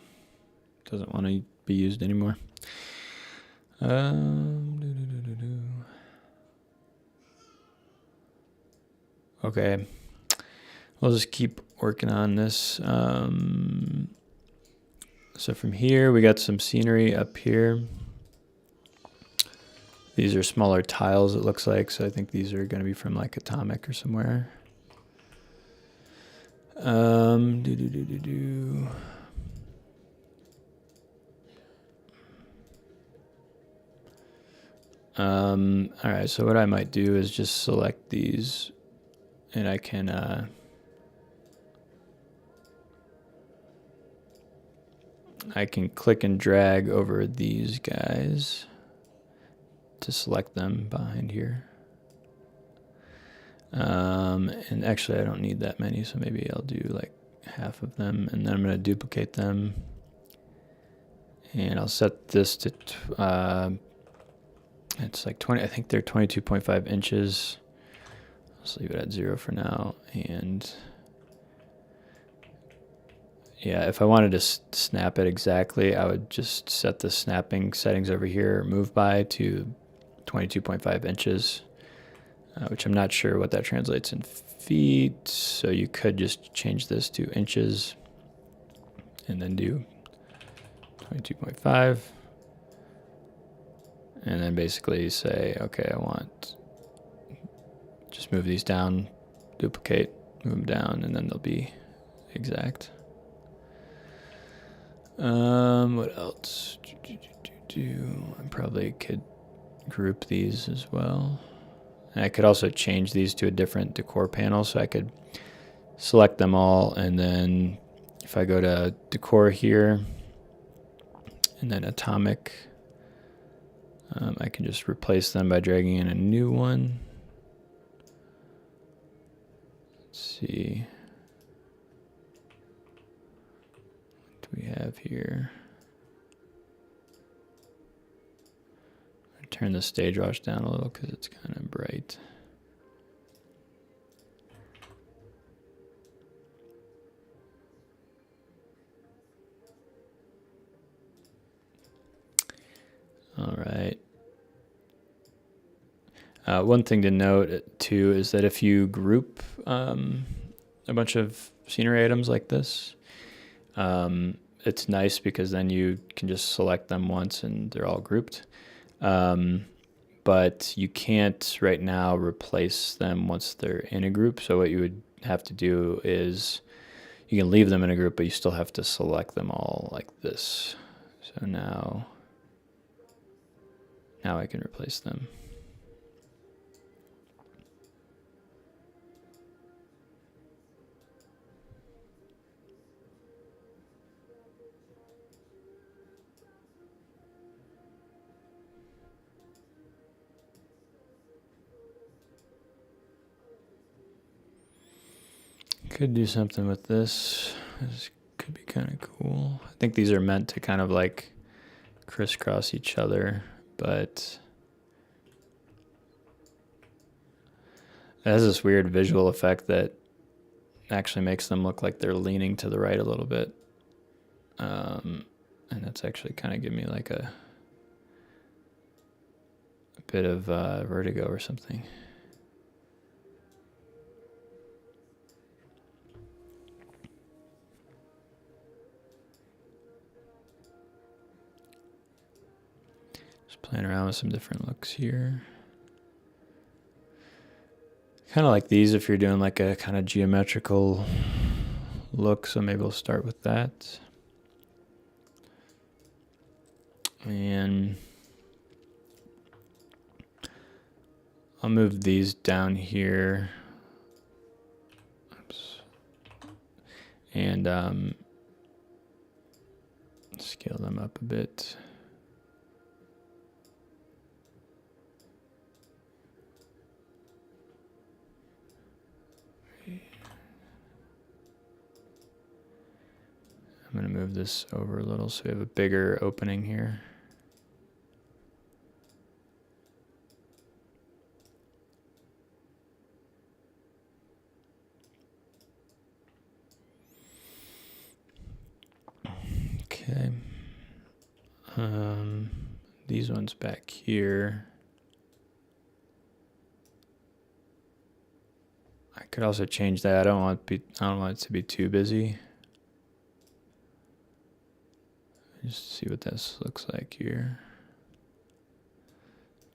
Doesn't want to be used anymore. Okay, we'll just keep working on this. So from here, we got some scenery up here. These are smaller tiles, it looks like. So I think these are going to be from like Atomic or somewhere. All right, so what I might do is just select these and I can click and drag over these guys to select them behind here. And actually I don't need that many, so maybe I'll do like half of them, and then I'm going to duplicate them, and I'll set this to it's like 20, I think they're 22.5 inches. Let's leave it at 0 for now. And yeah, if I wanted to snap it exactly, I would just set the snapping settings over here, move by to 22.5 inches, which I'm not sure what that translates in feet. So you could just change this to inches and then do 22.5. And then basically say, okay, I want, just move these down, duplicate, move them down, and then they'll be exact. What else? I probably could group these as well. And I could also change these to a different decor panel, so I could select them all, and then if I go to decor here and then atomic, I can just replace them by dragging in a new one. Let's see. What do we have here? I turn the stage wash down a little because it's kind of bright. All right. One thing to note too is that if you group a bunch of scenery items like this, it's nice because then you can just select them once and they're all grouped. But you can't right now replace them once they're in a group. So what you would have to do is you can leave them in a group, but you still have to select them all like this. So now I can replace them. Could do something with this. This could be kind of cool. I think these are meant to kind of like crisscross each other, but it has this weird visual effect that actually makes them look like they're leaning to the right a little bit. And that's actually kind of giving me like a bit of vertigo or something. Just playing around with some different looks here. Kind of like these if you're doing like a kind of geometrical look, so maybe we'll start with that. And I'll move these down here. Oops. And scale them up a bit. I'm going to move this over a little so we have a bigger opening here. Okay. These ones back here. I could also change that. I don't want it to be too busy. Just see what this looks like here.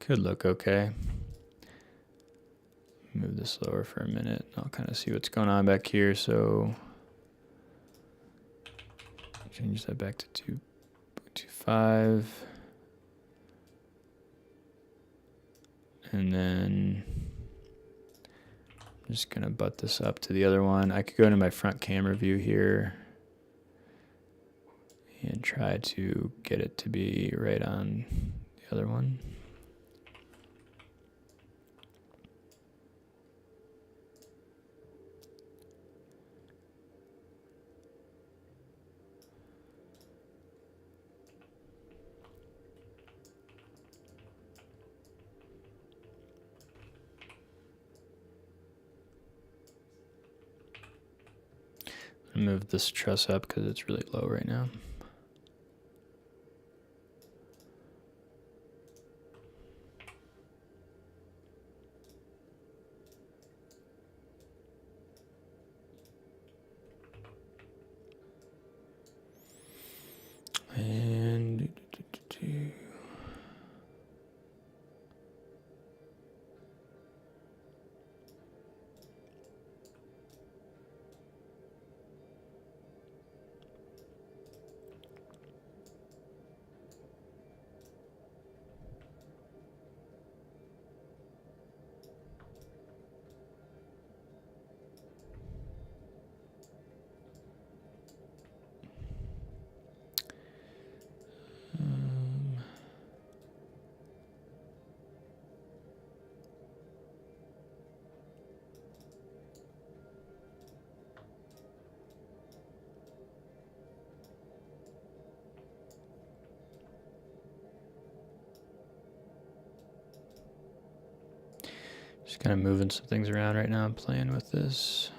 Could look okay. Move this lower for a minute. I'll kind of see what's going on back here. So change that back to 2.25. And then I'm just gonna butt this up to the other one. I could go into my front camera view here and try to get it to be right on the other one. Move this truss up because it's really low right now. And Just kind of moving some things around right now. I'm playing with this.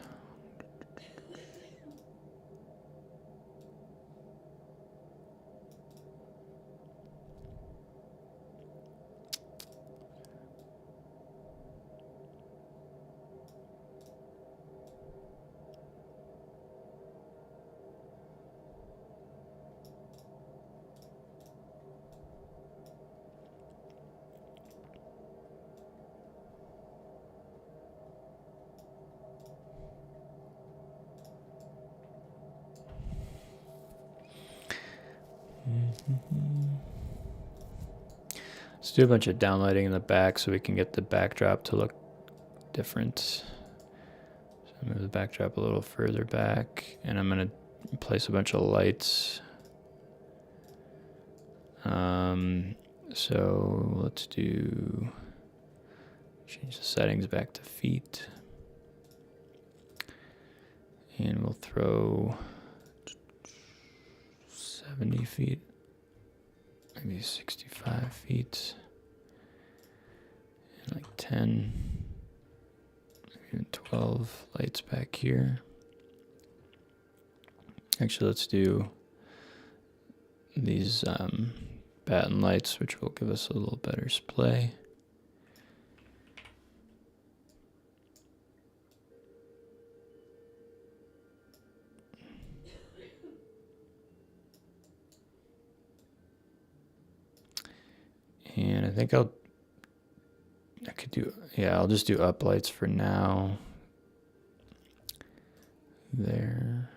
Let's do a bunch of downlighting in the back so we can get the backdrop to look different. So move the backdrop a little further back, and I'm going to place a bunch of lights. So let's change the settings back to feet. And we'll throw 70 feet, maybe 65 feet, and like 10, even 12 lights back here. Actually, let's do these batten lights, which will give us a little better display. And I think I'll just do up lights for now. There.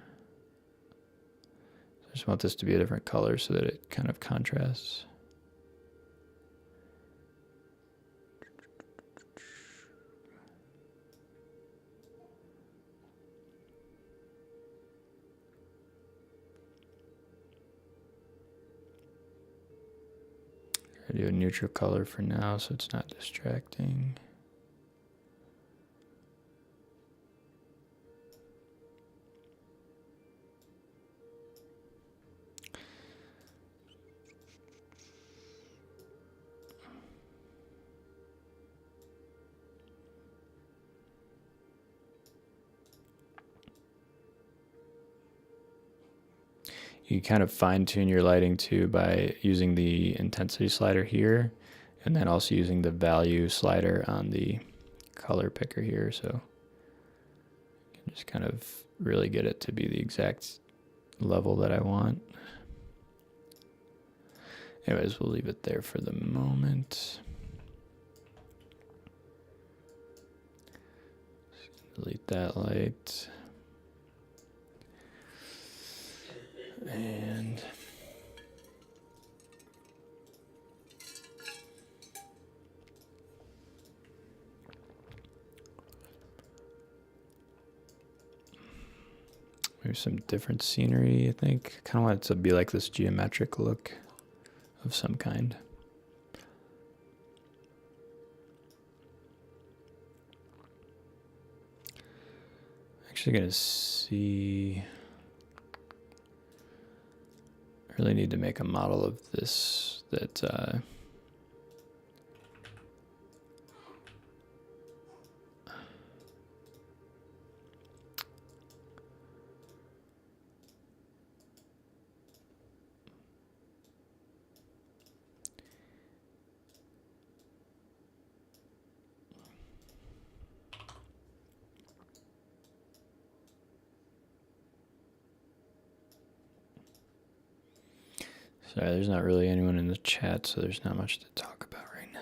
I just want this to be a different color so that it kind of contrasts. I do a neutral color for now so it's not distracting. You kind of fine tune your lighting too by using the intensity slider here, and then also using the value slider on the color picker here. So you can just kind of really get it to be the exact level that I want. Anyways, we'll leave it there for the moment. Delete that light. And maybe some different scenery, I think. Kind of want it to be like this geometric look of some kind. Actually gonna see. I really need to make a model of this that sorry, there's not really anyone in the chat, so there's not much to talk about right now.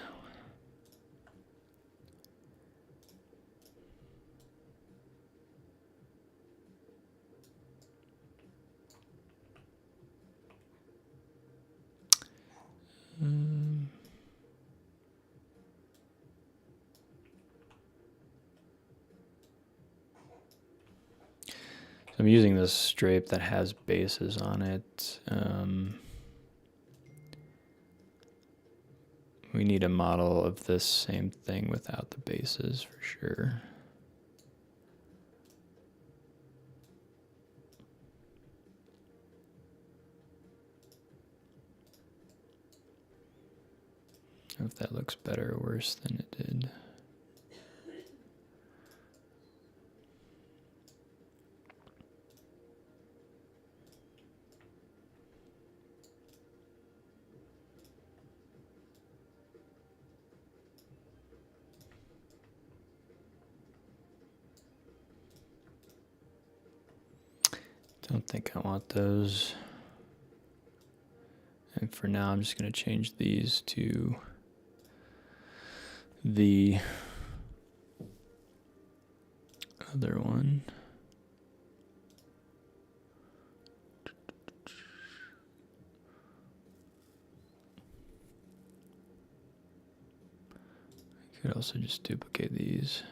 So I'm using this drape that has bases on it. We need a model of this same thing without the bases for sure. I don't know if that looks better or worse than it did. Don't think I want those. And for now, I'm just going to change these to the other one. I could also just duplicate these.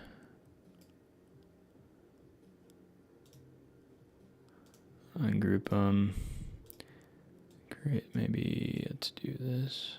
Ungroup them. Great, maybe let's do this.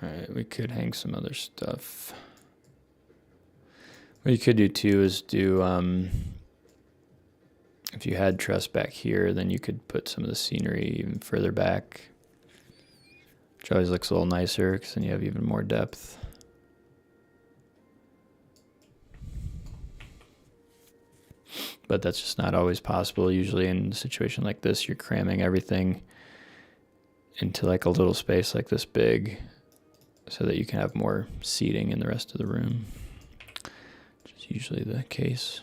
All right, we could hang some other stuff. What you could do too is do, if you had truss back here, then you could put some of the scenery even further back, which always looks a little nicer because then you have even more depth. But that's just not always possible. Usually in a situation like this, you're cramming everything into like a little space like this big so that you can have more seating in the rest of the room, which is usually the case.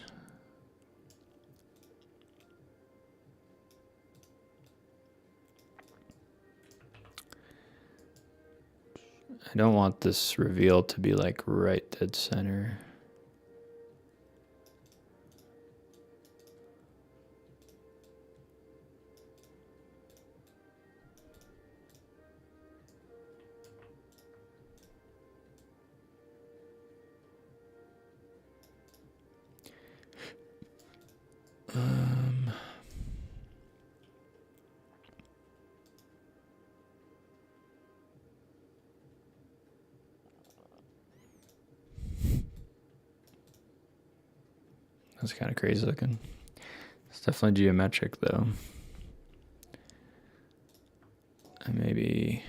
I don't want this reveal to be like right dead center. That's kind of crazy looking. It's definitely geometric though. And maybe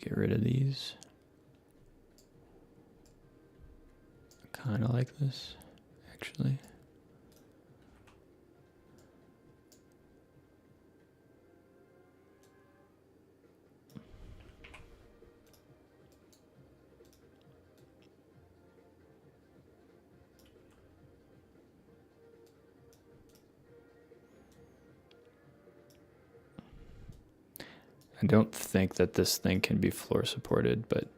get rid of these. Kind of like this, actually. I don't think that this thing can be floor supported, but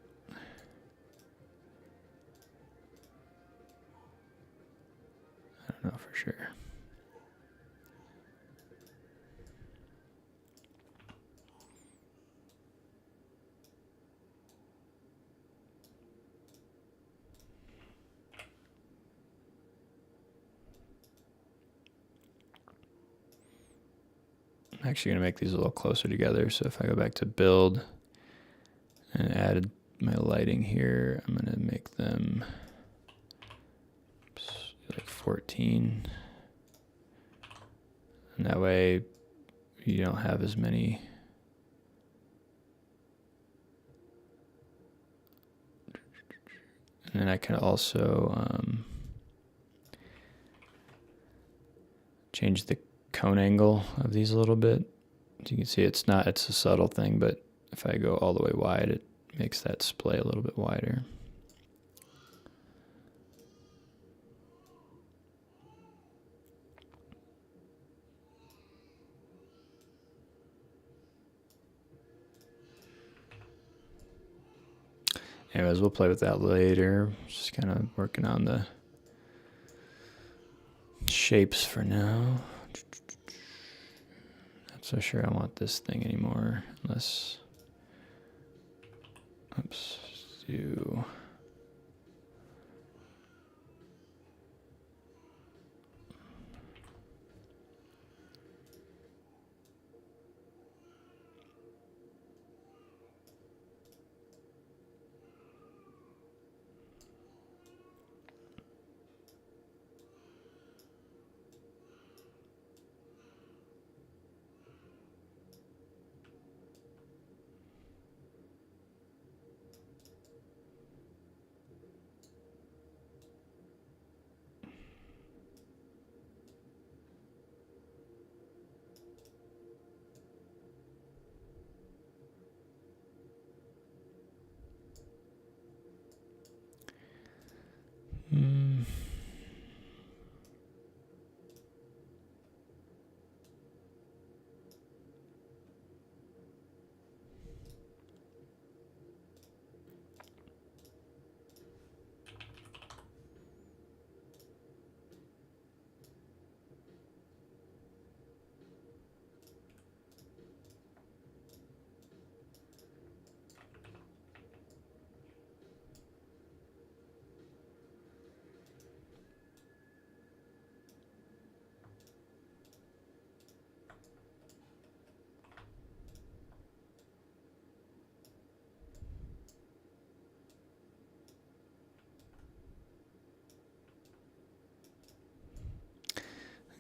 I don't know for sure. I'm actually going to make these a little closer together. So if I go back to build and add my lighting here, I'm going to make them like 14. And that way you don't have as many. And then I can also change the cone angle of these a little bit. As you can see, it's a subtle thing, but if I go all the way wide, it makes that splay a little bit wider. Anyways, we'll play with that later. Just kind of working on the shapes for now. Not so sure I want this thing anymore, unless, oops, do.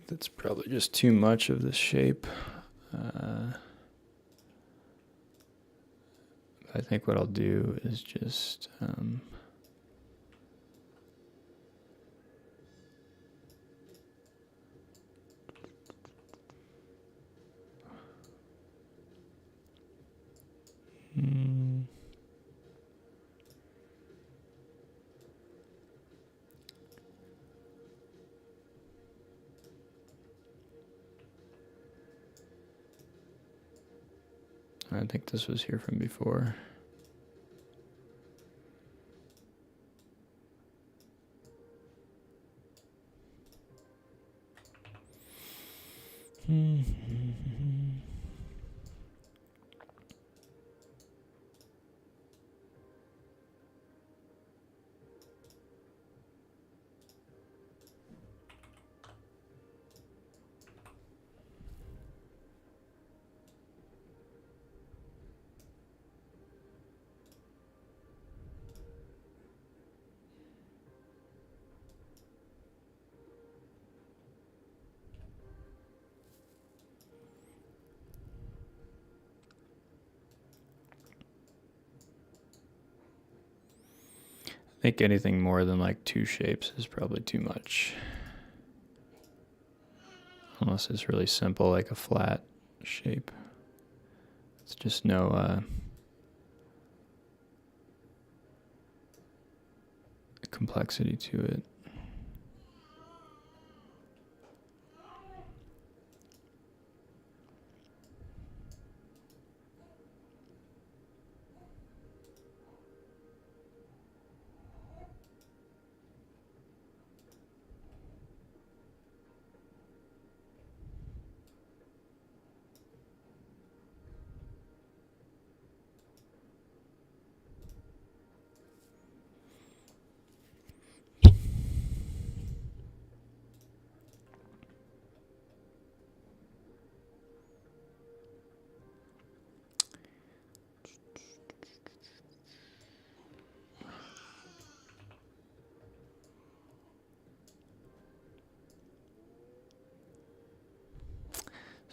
That's probably just too much of this shape. I think what I'll do is just I think this was here from before. I think anything more than like 2 shapes is probably too much. Unless it's really simple, like a flat shape. It's just no complexity to it.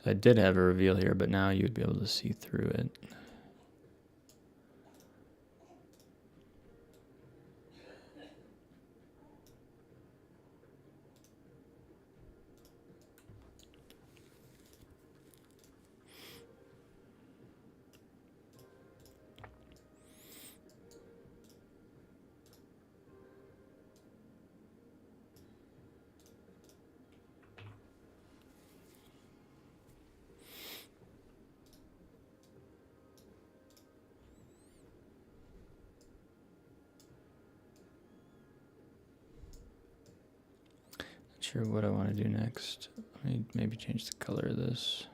So I did have a reveal here, but now you'd be able to see through it. Sure what I want to do next. Let me maybe change the color of this.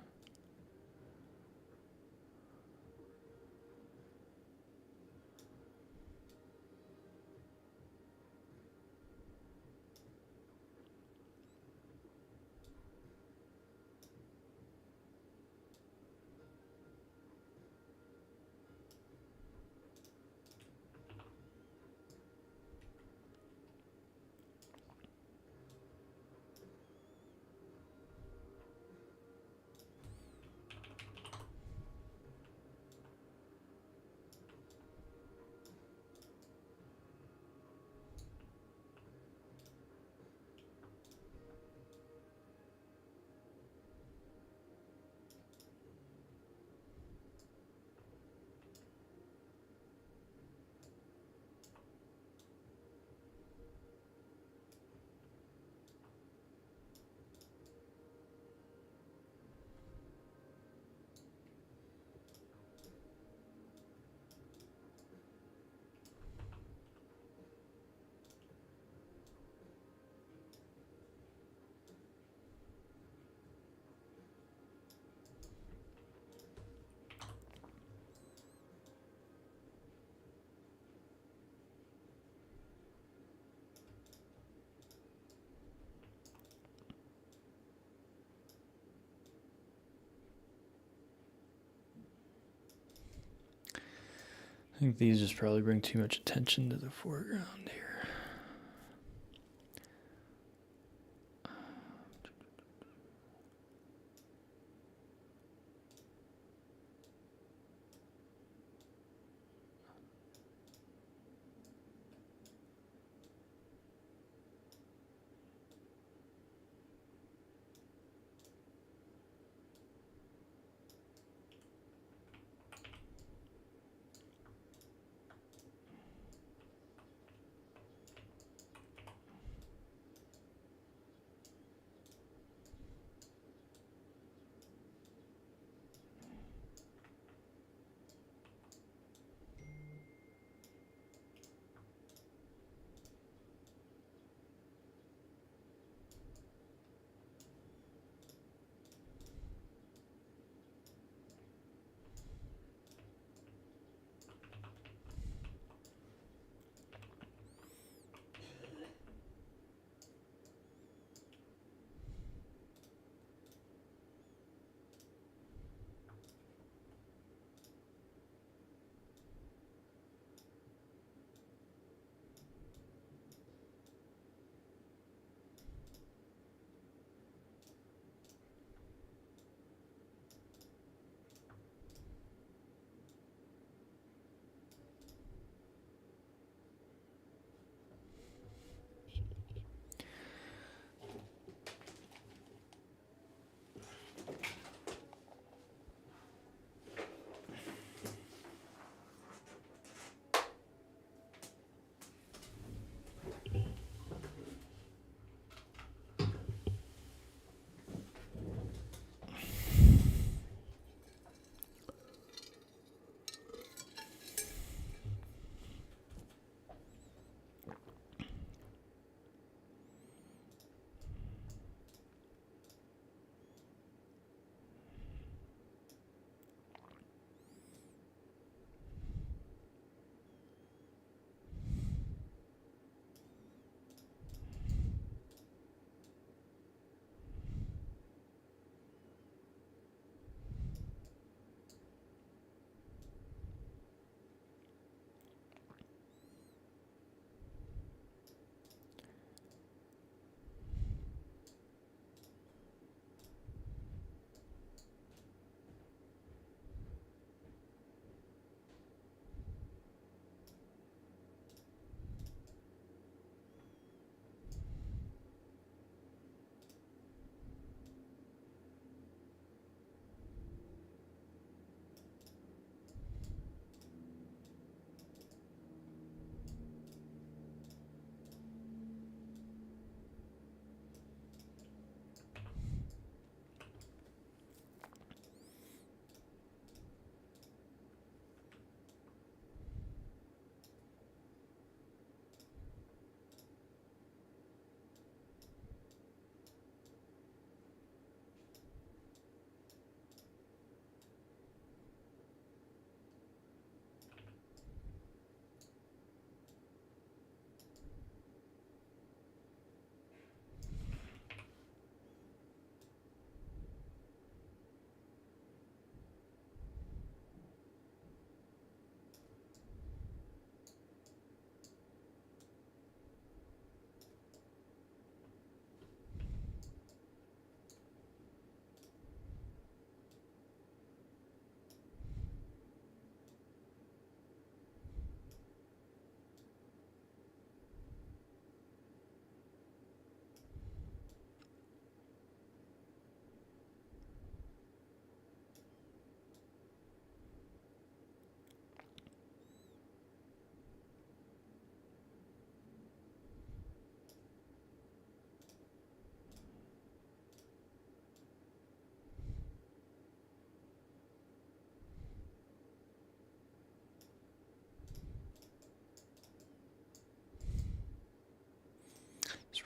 I think these just probably bring too much attention to the foreground here.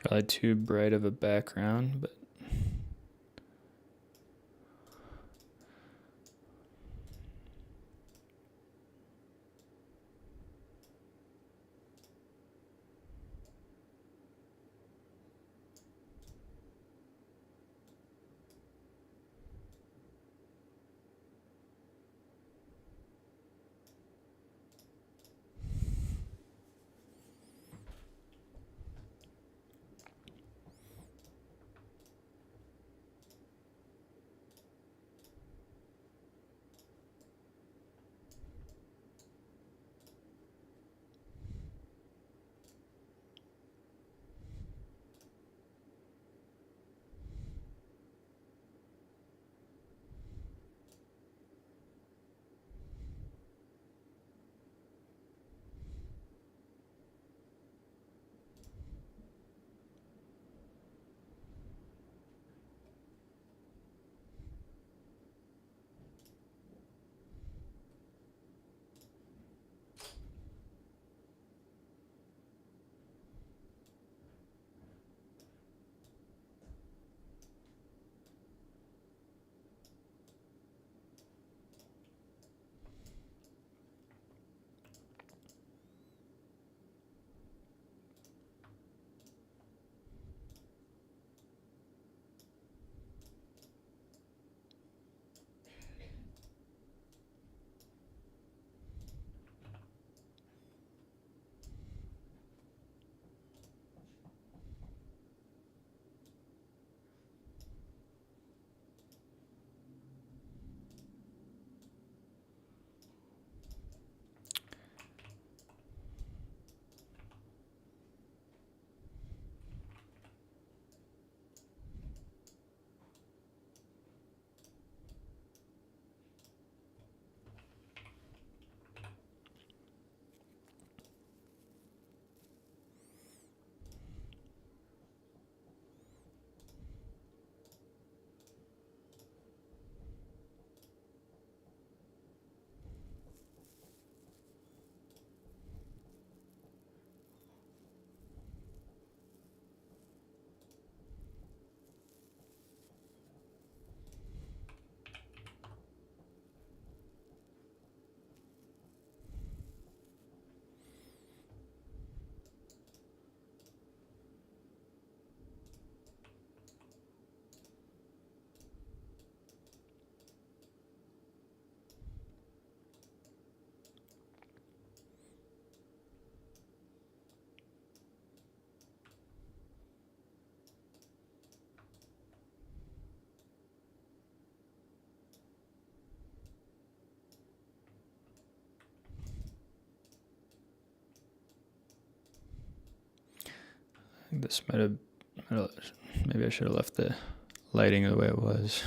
Probably too bright of a background, but I think this might have, maybe I should have left the lighting the way it was.